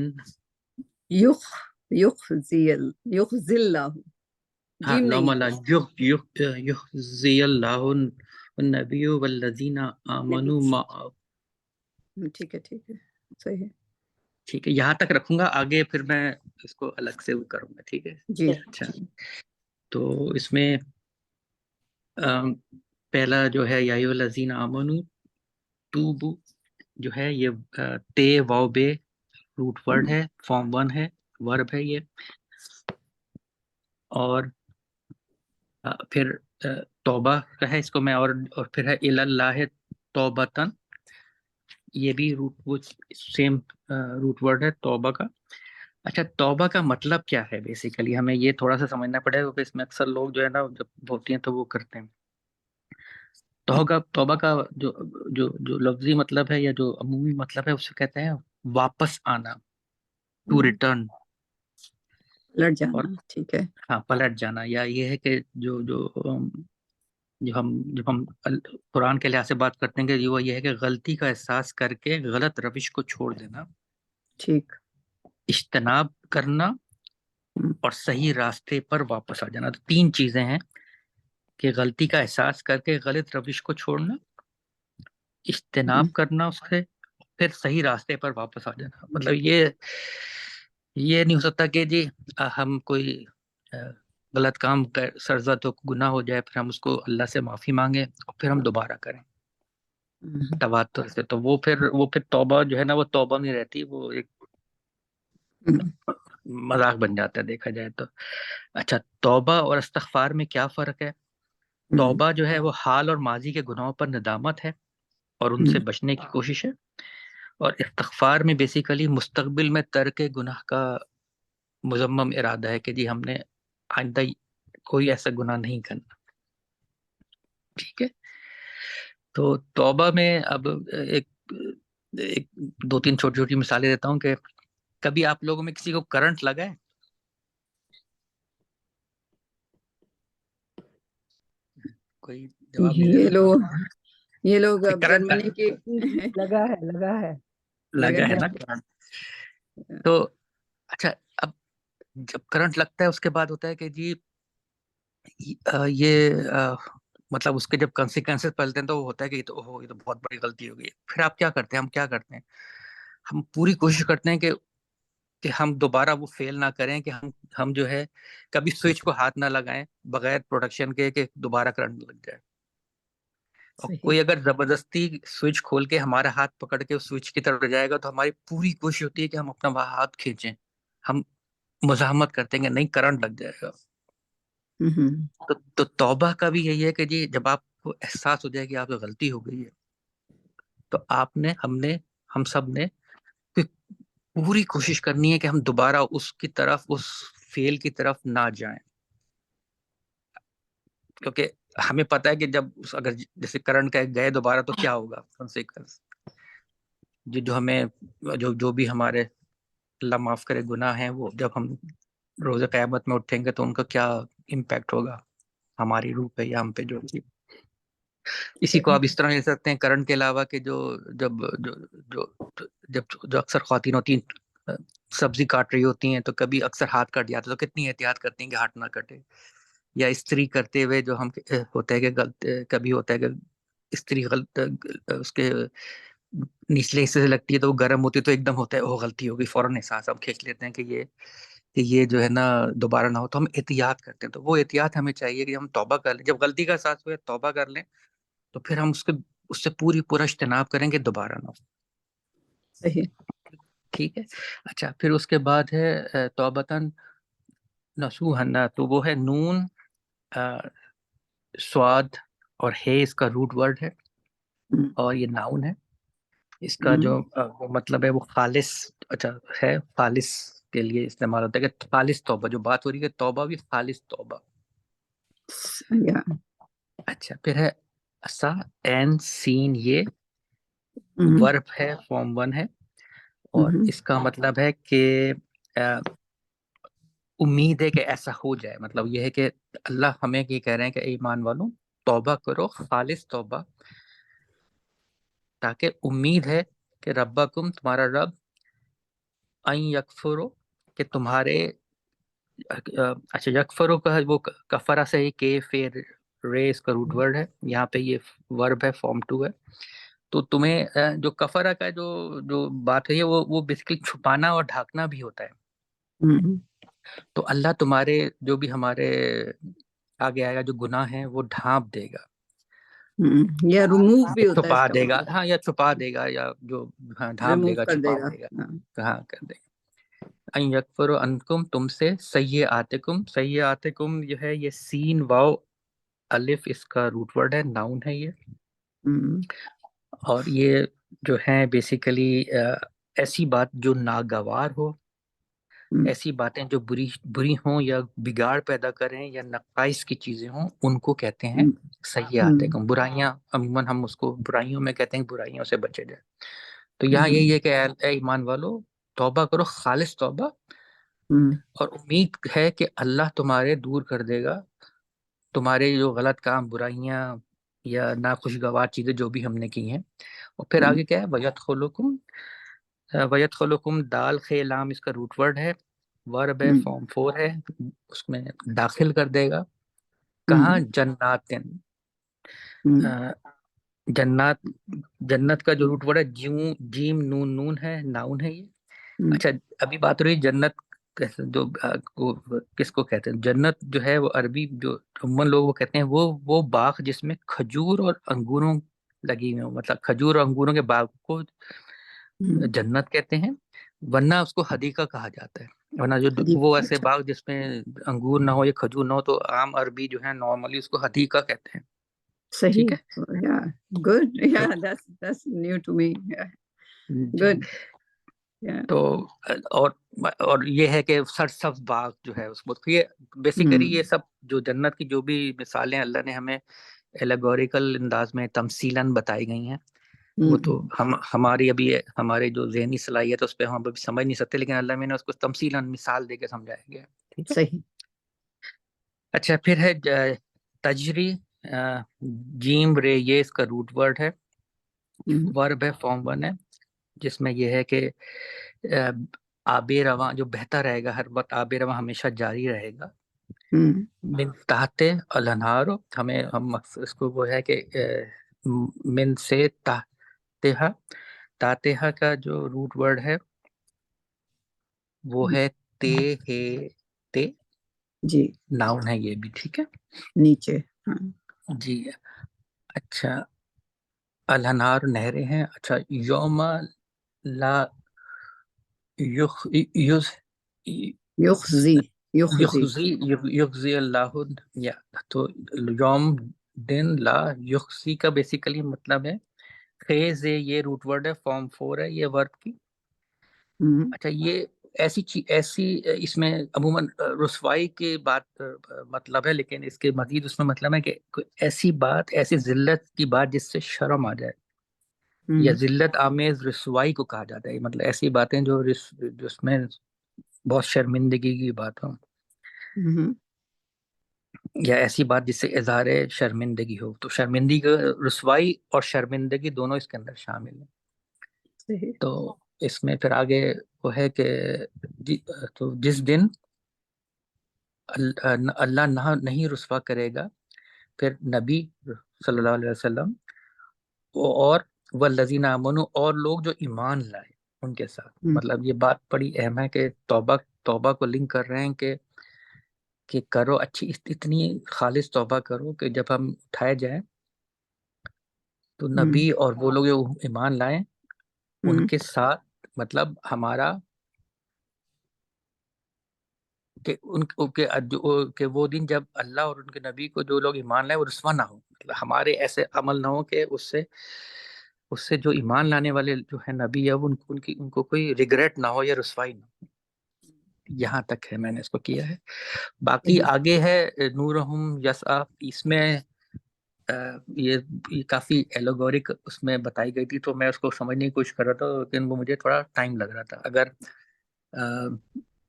یخزی اللہ یوم لا یخزی اللہ النبی والذین آمنوا معہ. ٹھیک ہے صحیح. ٹھیک ہے یہاں تک رکھوں گا، آگے پھر میں اس کو الگ سے کروں گا. ٹھیک ہے جی. اچھا تو اس میں پہلا جو ہے یا ایھا الذین آمنوا توبوا جو ہے یہ تے واو بے روٹ ورڈ ہے، فارم 1 ہے، ورب ہے یہ. اور پھر توبہ کا ہے، اس کو میں اور پھر ہے الی اللہ توبتن، یہ بھی روٹ سیم روٹ ورڈ ہے توبہ کا. اچھا توبہ کا مطلب کیا ہے بیسیکلی ہمیں یہ تھوڑا سا سمجھنا پڑے گا، اس میں اکثر لوگ جو ہے نا جب ہوتی ہیں تو وہ کرتے ہیں. توبہ کا جو لفظی مطلب ہے یا جو عمومی مطلب ہے اسے کہتے ہیں واپس آنا، ٹو ریٹرن، پلٹ جانا. ٹھیک ہے. ہاں پلٹ جانا. یا یہ ہے کہ جب ہم قرآن کے لحاظ سے بات کرتے ہیں کہ وہ یہ ہے کہ غلطی کا احساس کر کے غلط روش کو چھوڑ دینا، ٹھیک، اجتناب کرنا اور صحیح راستے پر واپس آ جانا. تو 3 چیزیں ہیں کہ غلطی کا احساس کر کے غلط روش کو چھوڑنا، اجتناب کرنا اس سے، پھر صحیح راستے پر واپس آ جانا. مطلب یہ نہیں ہو سکتا کہ جی ہم کوئی غلط کام سرزد ہو، گناہ ہو جائے، پھر ہم اس کو اللہ سے معافی مانگیں اور پھر ہم دوبارہ کریں تواتر سے. تو وہ پھر توبہ جو ہے نا وہ توبہ نہیں رہتی، وہ ایک مذاق بن جاتا ہے دیکھا جائے تو. اچھا توبہ اور استغفار میں کیا فرق ہے؟ توبہ جو ہے وہ حال اور ماضی کے گناہوں پر ندامت ہے اور ان سے بچنے کی کوشش ہے، اور استغفار میں بیسیکلی مستقبل میں ترک گناہ کا مذمم ارادہ ہے کہ جی ہم نے آئندہ کوئی ایسا گناہ نہیں کرنا. ٹھیک ہے. تو توبہ میں اب ایک 2-3 چھوٹی چھوٹی مثالیں دیتا ہوں کہ کبھی آپ لوگوں میں کسی کو کرنٹ لگا ہے؟ کوئی جواب نہیں دے رہا. یہ لوگ اب کرنٹ جرمنی کی لگا ہے لگا ہے نا کرنٹ. تو اچھا، اب جب کرنٹ لگتا ہے اس کے بعد ہوتا ہے کہ جی یہ مطلب اس کے جب کنسیکوینسز پلتے ہیں تو وہ ہوتا ہے کہ یہ تو بہت بڑی غلطی ہو گئی. پھر آپ کیا کرتے ہیں؟ ہم کیا کرتے ہیں؟ ہم پوری کوشش کرتے ہیں کہ ہم دوبارہ وہ فیل نہ کریں، کہ ہم جو ہے کبھی سوئچ کو ہاتھ نہ لگائیں بغیر پروٹیکشن کے کہ دوبارہ کرنٹ لگ جائے. اور کوئی اگر زبردستی سوئچ کھول کے ہمارا ہاتھ پکڑ کے اس سوئچ کی طرف جائے گا تو ہماری پوری کوشش ہوتی ہے کہ ہم اپنا ہاتھ کھینچیں. ہم مزاحمت کرتے ہیں کہ نہیں کرنٹ لگ جائے گا. تو توبہ کا بھی یہی ہے کہ جی جب آپ کو احساس ہو جائے کہ آپ سے غلطی ہو گئی ہے تو ہم سب نے پوری کوشش کرنی ہے کہ ہم دوبارہ اس فیل کی طرف نہ جائیں. کیونکہ ہمیں پتہ ہے کہ جب اگر جیسے کرنٹ کا گئے دوبارہ تو کیا ہوگا کنسیکوینس. جو ہمیں جو بھی ہمارے اللہ معاف کرے گناہ ہیں، وہ جب ہم روز قیامت میں اٹھیں گے تو ان کا کیا امپیکٹ ہوگا ہماری روح پہ یا ہم پہ جو بھی. اسی کو آپ اس طرح لے سکتے ہیں کرنٹ کے علاوہ کہ جو اکثر خواتین ہوتی ہیں سبزی کاٹ رہی ہوتی ہیں تو کبھی اکثر ہاتھ کٹ جاتا ہے تو کتنی احتیاط کرتی ہیں کہ ہاتھ نہ کٹے. یا استری کرتے ہوئے جو ہم ہوتا ہے کہ کبھی ہوتا ہے کہ استری غلط اس کے نچلے حصے سے لگتی ہے تو وہ گرم ہوتی ہے تو ایک دم ہوتا ہے وہ غلطی ہوگی، فوراً احساس ہم کھینچ لیتے ہیں کہ یہ جو ہے نا دوبارہ نہ ہو. تو ہم احتیاط کرتے ہیں. تو وہ احتیاط ہمیں چاہیے کہ ہم توبہ کر لیں. جب غلطی کا احساس ہوئے توبہ کر لیں تو پھر ہم اس سے پورا اجتناب کریں کہ دوبارہ نہ ہو. صحیح. ٹھیک ہے. اچھا، پھر اس کے بعد ہے توبتاً نصوحا، تو وہ ہے نون سواد اور ہے اس کا روٹ ورڈ ہے اور یہ ناؤن ہے. اس کا جو مطلب ہے وہ خالص ہے، خالص کے لیے استعمال ہوتا ہے کہ خالص توبہ. جو بات ہو رہی ہے کہ توبہ بھی خالص توبہ. اچھا، پھر ہے اسا این سین، یہ ورب ہے، فارم 1 ہے اور اس کا مطلب ہے کہ امید ہے کہ ایسا ہو جائے. مطلب یہ ہے کہ اللہ ہمیں یہ کہہ رہے ہیں کہ اے ایمان والوں توبہ کرو، خالص توبہ، تاکہ امید ہے کہ ربکم، تمہارا رب، ان یکفرو، کہ تمہارے اچھا یکفرو کا وہ کفرہ سے ہی کہ پھر ریس کا روٹ ورڈ ہے. یہاں پہ یہ ورب ہے، فارم 2 ہے. تو تمہیں جو کفرہ کا جو بات ہے وہ بیسیکلی چھپانا اور ڈھانکنا بھی ہوتا ہے. تو اللہ تمہارے جو بھی ہمارے آگے آئے گا جو گناہ ہیں وہ ڈھانپ دے گا یا ریموو بھی ہوتا ہے، چھپا دے گا. ہاں، یا چھپا دے گا یا جو ڈھانپ دے گا، چھپا دے گا، کہاں کر دے گا. ان یکفروا انکم، تم سے، سیئاتکم، سیئاتکم جو ہے یہ سین واو الف اس کا روٹ ورڈ ہے، ناؤن ہے یہ. اور یہ جو ہے بیسیکلی ایسی بات جو ناگوار ہو، ایسی باتیں جو بری ہوں یا بگاڑ پیدا کریں یا نقائص کی چیزیں ہوں، ان کو کہتے ہیں سیئاتکم. برائیاں عموماً ہم اس کو برائیوں میں کہتے ہیں، برائیوں سے بچے جائیں. تو یہاں یہی ہے کہ اے ایمان والو توبہ کرو، خالص توبہ، اور امید ہے کہ اللہ تمہارے دور کر دے گا تمہارے جو غلط کام، برائیاں یا ناخوشگوار چیزیں جو بھی ہم نے کی ہیں. اور پھر آگے کیا ہے، وَيَدْخُلُكُمْ، وَيَدْخُلُكُمْ، دال خے لام اس کا روٹ ورڈ ہے، ورب ہے، فارم 4 ہے. اس میں داخل کر دے گا. کہاں؟ جناتن. جنت کا جو روٹ ورڈ ہے جیم نون نون ہے، ناؤن ہے یہ. اچھا، ابھی بات ہو رہی جنت جو کس کو کہتے ہیں. جنت جو ہے وہ عربی جو عموماً لوگ وہ کہتے ہیں وہ باغ جس میں کھجور اور انگوروں لگی ہوئی ہوں. مطلب کھجور اور انگوروں کے باغ کو جنت کہتے ہیں، ورنہ اس کو حدیقہ کہا جاتا ہے. ورنہ جو وہ ایسے باغ جس میں انگور نہ ہو یا کھجور نہ ہو تو عام عربی جو ہے نارملی اس کو حدیقہ کہتے ہیں. صحیح. ٹھیک ہے. Good. that's new to me. Good. تو اور یہ ہے کہ سرسبز باغ جو ہے اس کو یہ بیسیکلی یہ سب جو جنت کی جو بھی مثالیں اللہ نے ہمیں ایلیگوریکل انداز میں تمثیلاً بتائی گئی ہیں، وہ تو ہماری ابھی ہمارے جو ذہنی صلاحیت ہے اس پہ ہم ابھی سمجھ نہیں سکتے، لیکن اللہ میں نے اس کو تمثیلاً مثال دے کے سمجھایا گیا ہے. ٹھیک ہے، صحیح. اچھا پھر ہے تجری، جیم رے، یہ اس کا روٹ ورڈ ہے، ورب ہے، فارم 1 ہے، جس میں یہ ہے کہ آب رواں جو بہتا رہے گا، ہر وقت آب رواں ہمیشہ جاری رہے گا. من تحت الانہار، ہم اس کو وہ ہے کہ من سے تحتہا، تحتہا کا جو روٹ ورڈ ہے وہ ہے تے ہے تے، جی ناؤن ہے یہ بھی. ٹھیک ہے نیچے. جی. اچھا الانہار نہریں ہیں. اچھا یوم لا یخزی اللہ، یا تو یوم دن لا یخزی کا بیسیکلی مطلب ہے خیز، یہ روٹ ورڈ ہے، فارم 4 ہے یہ ورب کی. اچھا یہ ایسی اس میں عموماً رسوائی کی بات مطلب ہے، لیکن اس کے مزید اس میں مطلب ہے کہ کوئی ایسی بات، ایسی ذلت کی بات جس سے شرم آ جائے، یا ذلت آمیز رسوائی کو کہا جاتا ہے. مطلب ایسی باتیں جو اس میں بہت شرمندگی کی بات ہو، یا ایسی بات جس سے اظہار شرمندگی ہو. تو شرمندگی، رسوائی اور شرمندگی دونوں اس کے اندر شامل ہیں. تو اس میں پھر آگے وہ ہے کہ تو جس دن اللہ نہیں رسوا کرے گا پھر نبی صلی اللہ علیہ وسلم اور والذین آمنوا، اور لوگ جو ایمان لائے ان کے ساتھ. مطلب یہ بات بڑی اہم ہے کہ توبہ کو لنک کر رہے ہیں کہ کرو اچھی، اتنی خالص توبہ کرو کہ جب ہم اٹھائے جائیں تو نبی اور وہ لوگ جو ایمان لائیں ان کے ساتھ، مطلب ہمارا کہ وہ دن جب اللہ اور ان کے نبی کو جو لوگ ایمان لائیں وہ رسوا نہ ہو. مطلب ہمارے ایسے عمل نہ ہو کہ اس سے جو ایمان لانے والے جو ہے نبی ہے ان کو کوئی ریگریٹ نہ ہو یا رسوائی نہ ہو. یہاں تک ہے میں نے اس کو کیا ہے. باقی آگے ہے نورہم یسعی، اس میں یہ کافی ایلوگورک اس میں بتائی گئی تھی، تو میں اس کو سمجھنے کی کوشش کر رہا تھا، لیکن وہ مجھے تھوڑا ٹائم لگ رہا تھا. اگر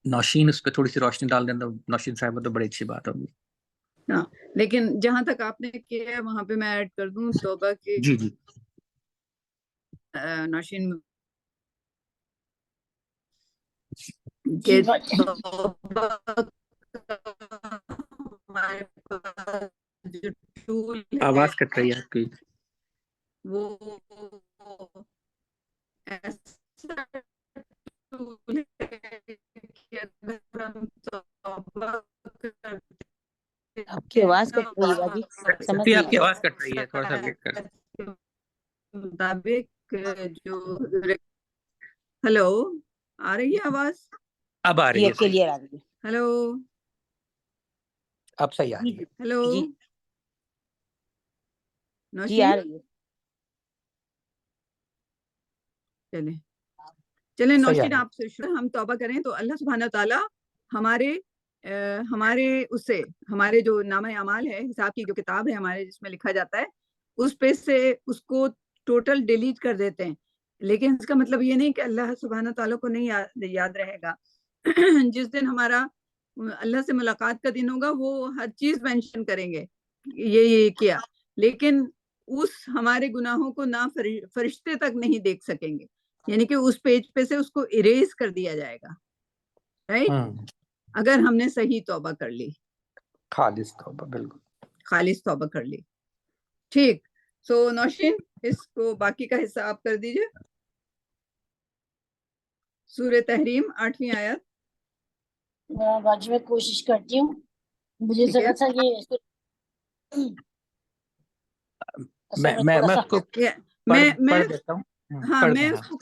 نوشین اس پہ تھوڑی سی روشنی ڈال دیں تو نوشین صاحب تو بڑی اچھی بات ہوگی. لیکن جہاں تک آپ نے کیا ہے وہاں پہ میں ایڈ کر دوں توبہ کی. جی نوشین جی آواز کٹ رہی ہے آپ کی. وہ ایسا ٹول ہے کہ اگر ہم توبہ آپ کی آواز کٹ رہی ہے باجی، سمجھ آپ کی نہیں آواز کٹ رہی ہے، تھوڑا سا ویٹ کر. مطابق جو ہلو آ رہی ہے آواز؟ اب آ رہی ہے. کلیئر آ رہی ہے. ہلو اب صحیح آ رہی ہے. ہلو جی جی نوشین، آ رہی ہے. چلیں صحیح آ نوشین رہی ہے. آپ سے شروع. ہم توبہ کریں تو اللہ سبحانہ تعالیٰ ہمارے جو نامہ اعمال ہے، حساب کی جو کتاب ہے ہمارے جس میں لکھا جاتا ہے، اس پہ سے اس کو ٹوٹل ڈیلیٹ کر دیتے ہیں. لیکن اس کا مطلب یہ نہیں کہ اللہ سبحانہ تعالیٰ کو نہیں یاد رہے گا. جس دن ہمارا اللہ سے ملاقات کا دن ہوگا وہ ہر چیز مینشن کریں گے یہ کیا، لیکن اس ہمارے گناہوں کو نہ فرشتے تک نہیں دیکھ سکیں گے. یعنی کہ اس پیج پہ سے اس کو اریز کر دیا جائے گا، رائٹ، اگر ہم نے صحیح توبہ کر لی، خالص توبہ، بالکل خالص توبہ کر لی. ٹھیک. سو نوشین اس کو باقی کا حصہ آپ کر دیجئے. سورہ تحریم 8ویں آیت. باجی میں کوشش کرتی ہوں. مجھے ذرا سا یہ پڑھ دیتا ہوں. ہاں میں اس کو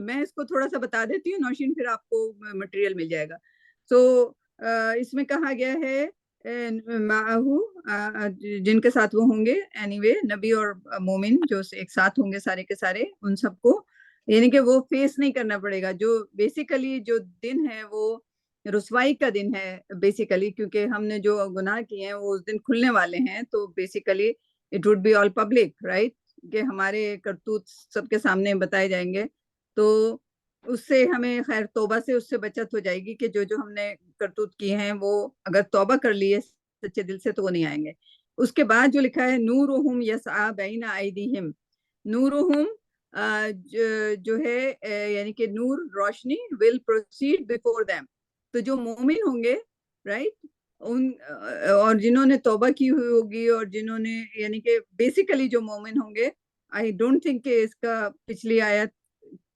میں اس کو تھوڑا سا بتا دیتی ہوں نوشین، پھر آپ کو مٹیریل مل جائے گا. تو اس میں کہا گیا ہے جن کے ساتھ وہ ہوں گے، اینی وے نبی اور مومن جو ایک ساتھ ہوں گے سارے کے سارے، ان سب کو یعنی کہ وہ فیس نہیں کرنا پڑے گا. جو بیسیکلی جو دن ہے وہ رسوائی کا دن ہے بیسیکلی, کیونکہ ہم نے جو گناہ کیے ہیں وہ اس دن کھلنے والے ہیں. تو basically it would be all public right, کہ ہمارے کرتوت سب کے سامنے بتائے جائیں گے. تو اس سے ہمیں خیر توبہ سے اس سے بچت ہو جائے گی کہ جو ہم نے کرتوت کیے ہیں وہ اگر توبہ کر لیے سچے دل سے تو وہ نہیں آئیں گے. اس کے بعد جو لکھا ہے نورہم یسعی بین ایدیہم, نورہم جو ہے یعنی کہ نور روشنی will proceed before them. تو جو مومن ہوں گے رائٹ, اور جنہوں نے توبہ کی ہوئی ہوگی اور جنہوں نے یعنی کہ بیسیکلی جو مومن ہوں گے, آئی ڈونٹ تھنک کہ اس کا پچھلی آیت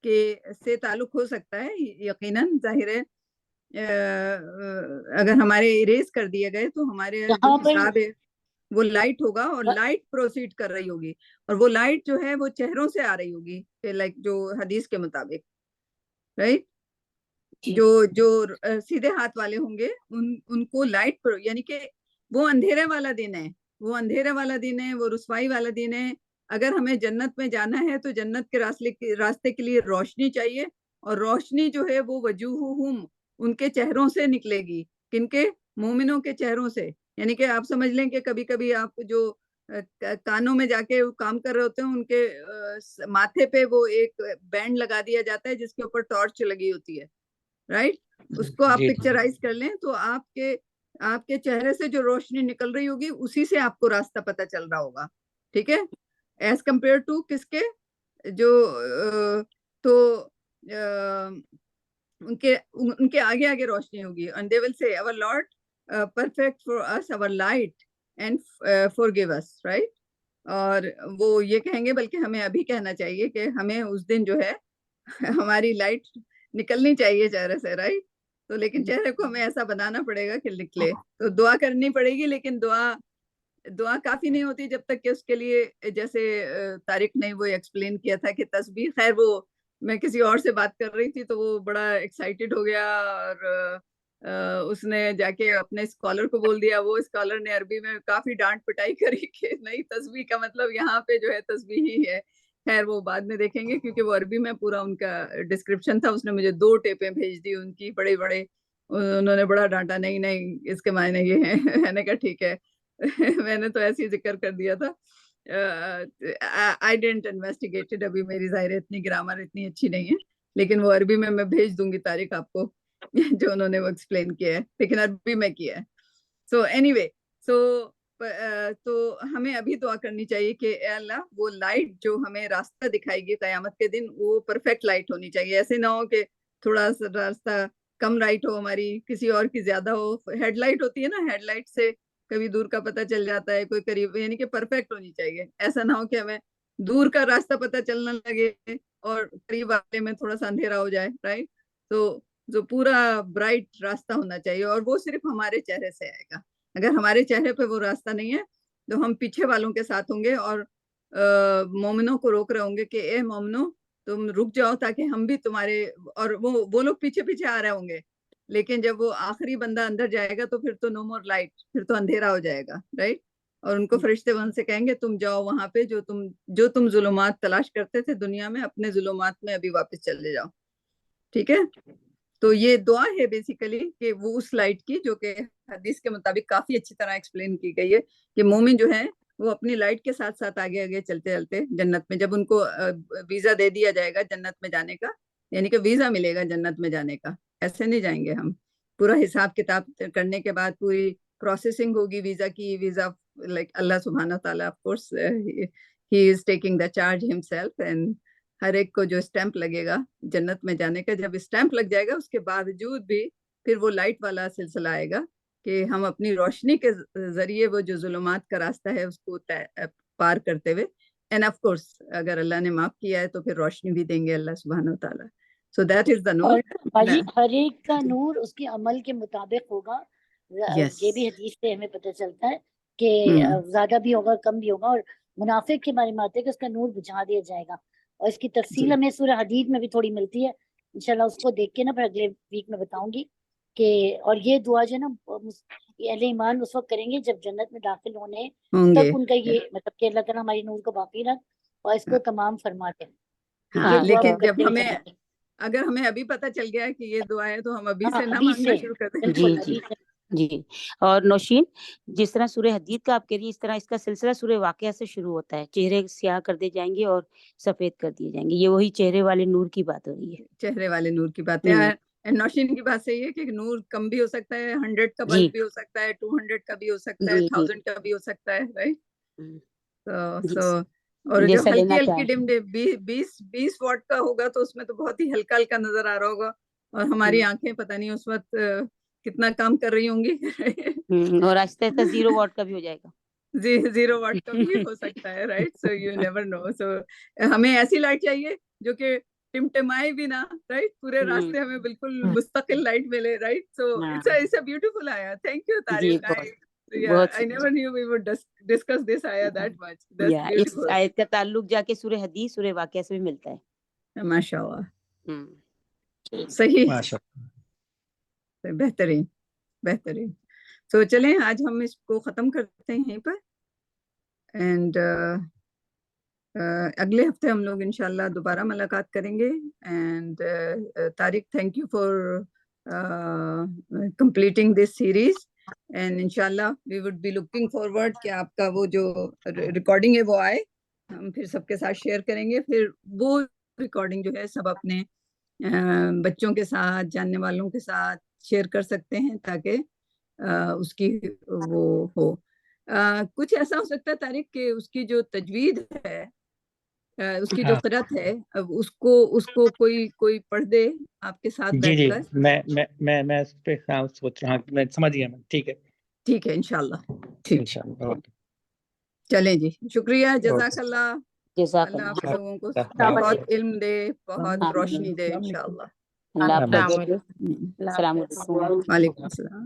کے سے تعلق ہو سکتا ہے, یقیناً ظاہر ہے اگر ہمارے اریز کر دیے گئے تو ہمارے جو یہاں پر حساب ہے وہ لائٹ ہوگا اور لائٹ پروسیڈ کر رہی ہوگی, اور وہ لائٹ جو ہے وہ چہروں سے آ رہی ہوگی لائک جو حدیث کے مطابق رائٹ. جو سیدھے ہاتھ والے ہوں گے ان کو لائٹ یعنی کہ وہ اندھیرے والا دن ہے, وہ اندھیرے والا دن ہے, وہ رسوائی والا دن ہے. اگر ہمیں جنت میں جانا ہے تو جنت کے راستے کے لیے روشنی چاہیے, اور روشنی جو ہے وہ وجوہہم ان کے چہروں سے نکلے گی. کن کے؟ مومنوں کے چہروں سے. یعنی کہ آپ سمجھ لیں کہ کبھی کبھی آپ جو کانوں میں جا کے کام کر رہے ہوتے ہیں ان کے ماتھے پہ وہ ایک بینڈ لگا دیا جاتا ہے جس کے اوپر ٹارچ لگی ہوتی ہے رائٹ. اس کو آپ پکچرائز کر لیں تو آپ کے چہرے سے جو روشنی نکل رہی ہوگی اسی سے آپ کو راستہ پتہ چل رہا ہوگا, ٹھیک ہے, ایز کمپیئر ٹو کس کے جو تو ان کے آگے آگے روشنی ہوگی. and they will say our Lord perfect for us our light and forgive us right. اور وہ یہ کہیں گے, بلکہ ہمیں ابھی کہنا چاہیے کہ ہمیں اس دن جو ہے ہماری لائٹ نکلنی چاہیے چہرے سے رائٹ. تو لیکن چہرے کو ہمیں ایسا بنانا پڑے گا کہ نکلے, تو دعا کرنی پڑے گی. لیکن دعا کافی نہیں ہوتی جب تک کہ اس کے لیے جیسے طارق نے وہ ایکسپلین کیا تھا کہ تسبیح, خیر وہ میں کسی اور سے بات کر رہی تھی تو وہ بڑا ایکسائٹیڈ ہو گیا اور اس نے جا کے اپنے اسکالر کو بول دیا. وہ اسکالر نے عربی میں کافی ڈانٹ پٹائی کری کہ نہیں, تسبیح کا مطلب یہاں پہ جو ہے تسبیح ہی ہے. خیر وہ بعد میں دیکھیں گے کیونکہ وہ عربی میں پورا ان کا ڈسکرپشن تھا. اس نے مجھے 2 ٹیپیں بھیج دی ان کی بڑے انہوں نے بڑا ڈانٹا, نہیں اس کے معنی یہ ہے. میں نے کہا ٹھیک ہے, میں نے تو ایسی ذکر کر دیا تھا. I didn't investigate it, ابھی میری ظاہر اتنی گرامر اتنی اچھی نہیں ہے, لیکن وہ عربی میں بھیج دوں گی طارق آپ کو جو انہوں نے وہ ایکسپلین کیا ہے, لیکن عربی میں کیا ہے. سو اینی وے تو ہمیں ابھی دعا کرنی چاہیے کہ اے اللہ وہ لائٹ جو ہمیں راستہ دکھائے گی قیامت کے دن وہ پرفیکٹ لائٹ ہونی چاہیے. ایسے نہ ہو کہ تھوڑا سا راستہ کم لائٹ ہو ہماری, کسی اور کی زیادہ ہو. ہیڈ لائٹ ہوتی ہے نا, ہیڈ لائٹ سے کبھی دور کا پتہ چل جاتا ہے, کوئی قریب, یعنی کہ پرفیکٹ ہونی چاہیے. ایسا نہ ہو کہ ہمیں دور کا راستہ پتہ چلنا لگے اور قریب والے میں تھوڑا سا اندھیرا ہو جائے رائٹ. تو جو پورا برائٹ راستہ ہونا چاہیے, اور وہ صرف ہمارے چہرے سے آئے گا. اگر ہمارے چہرے پہ وہ راستہ نہیں ہے تو ہم پیچھے والوں کے ساتھ ہوں گے اور مومنوں کو روک رہے ہوں گے کہ اے مومنوں تم رک جاؤ تاکہ ہم بھی تمہارے, اور وہ لوگ پیچھے پیچھے آ رہے ہوں گے. لیکن جب وہ آخری بندہ اندر جائے گا تو پھر تو نو مور لائٹ, پھر تو اندھیرا ہو جائے گا رائٹ. اور ان کو فرشتے وہاں سے کہیں گے تم جاؤ وہاں پہ جو تم ظلمات تلاش کرتے تھے دنیا میں, اپنے ظلمات میں ابھی واپس چلے جاؤ, ٹھیک ہے. تو یہ دعا ہے بیسیکلی کہ وہ اس لائٹ کی جو کہ حدیث کے مطابق کافی اچھی طرح ایکسپلین کی گئی ہے کہ مومن جو ہیں وہ اپنی لائٹ کے ساتھ ساتھ آگے آگے چلتے چلتے جنت میں, جب ان کو ویزا دے دیا جائے گا جنت میں جانے کا, یعنی کہ ویزا ملے گا جنت میں جانے کا, ایسے نہیں جائیں گے ہم. پورا حساب کتاب کرنے کے بعد پوری پروسیسنگ ہوگی ویزا کی. ویزا لائک اللہ سبحانہ تعالیٰ of course he is taking the charge himself, and ہر ایک کو جو اسٹیمپ لگے گا جنت میں جانے کا, جب اسٹیمپ لگ جائے گا اس کے باوجود بھی پھر وہ لائٹ والا سلسلہ آئے گا کہ ہم اپنی روشنی کے ذریعے وہ جو ظلمات کا راستہ ہے اس کو پار کرتے ہوئے, اینڈ آف کورس اگر اللہ نے معاف کیا ہے تو پھر روشنی بھی دیں گے اللہ سبحانہ و تعالیٰ. سو دیٹ از دا نور. اور باجی ہر ایک کا نور اس کے عمل کے مطابق ہوگا. یہ بھی حدیث سے ہمیں پتہ چلتا ہے کہ زیادہ بھی ہوگا کم بھی ہوگا. اور منافق کے بارے میں آتے ہیں کہ اس کا نور بجھا دیا جائے گا, اور اس کی تفصیل ہمیں سورہ حدید میں بھی تھوڑی ملتی ہے. انشاءاللہ اس کو دیکھ کے نا پھر اگلے ویک میں بتاؤں گی کہ, اور یہ دعا جو ہے نا اہل ایمان اس وقت کریں گے جب جنت میں داخل ہونے تک ان کا یہ مطلب کہ اللہ تعالیٰ ہماری نور کو باقی رکھ اور اس کو تمام فرما دے. یہ دعا لیکن وہ جب کرتے ہمیں رہے. اگر ہمیں ابھی پتہ چل گیا کہ یہ دعا ہے تو ہم ابھی ہاں سے نہ ابھی مانگنا سے شروع کر دیں. بالکل جی ابھی سے. جی. اور نوشین، جس طرح سورہ حدید کا آپ کہہ رہی ہیں، اس طرح اس کا سلسلہ سورہ واقعہ سے شروع ہوتا ہے. چہرے سیاہ کر دیے جائیں گے اور سفید کر دیے جائیں گے. یہ وہی چہرے والے نور کی بات ہو رہی ہے. چہرے والے نور کی بات ہے. نوشین کی بات صحیح ہے کہ نور کم بھی ہو سکتا ہے، 100 کا جی بلب بھی ہو سکتا ہے، 200 کا بھی ہو سکتا ہے، جی جی 1000 کا بھی ہو سکتا ہے، رائٹ. جی سو اور جو جیسا ہلکی لینا ہلکی چاہیں. ڈم 20 واٹ کا ہوگا تو اس میں تو بہت ہی ہلکا ہلکا نظر آ رہا ہوگا، اور ہماری آنکھیں پتہ نہیں اس وقت کتنا کام کر رہی ہوں گی. اور آہستہ آہستہ 0 واٹ کا بھی ہو جائے گا. 0 واٹ کا بھی ہو سکتا ہے، right. So you never know. So ہمیں ایسی لائٹ چاہیے جو کہ ٹمٹمائے بھی نہ، رائٹ. پورے راستے ہمیں بالکل مستقل لائٹ ملے، right. So it's a beautiful آیا. Thank you ji Tariq. بہت I never knew we would discuss this ayah that much. That's us beautiful. آیت کا تعلق جا کے سورہ حدیث سورہ واقعہ سے بھی ملتا ہے. ماشاء اللہ. صحیح. بہترین بہترین. تو چلیں آج ہم اس کو ختم کرتے ہیں یہیں پر، اینڈ اگلے ہفتے ہم لوگ انشاءاللہ دوبارہ ملاقات کریں گے. And Tariq, thank you for completing this series. And انشاءاللہ we would be looking forward کہ آپ کا وہ جو ریکارڈنگ ہے وہ آئے، ہم پھر سب کے ساتھ شیئر کریں گے. پھر وہ ریکارڈنگ جو ہے سب اپنے بچوں کے ساتھ، جاننے والوں کے ساتھ شیئر کر سکتے ہیں تاکہ اس کی وہ ہو. کچھ ایسا ہو سکتا ہے طارق کہ اس کی جو تجوید ہے، اس کی جو قرأت ہے، اس کو کوئی پڑھ دے آپ کے ساتھ بیٹھ جی کر. میں اس پہ سوچ رہا ہوں. میں سمجھ گیا. ٹھیک ہے ٹھیک ہے انشاءاللہ. ٹھیک. انشاءاللہ. چلیں جی، شکریہ. جزاک اللہ. جزاک اللہ آپ اللہ. لوگوں کو اللہ بہت حافظ. علم دے، بہت آمین. روشنی دے انشاءاللہ. اللہ السلام حافظ. علیکم. السلام علیکم. وعلیکم السلام.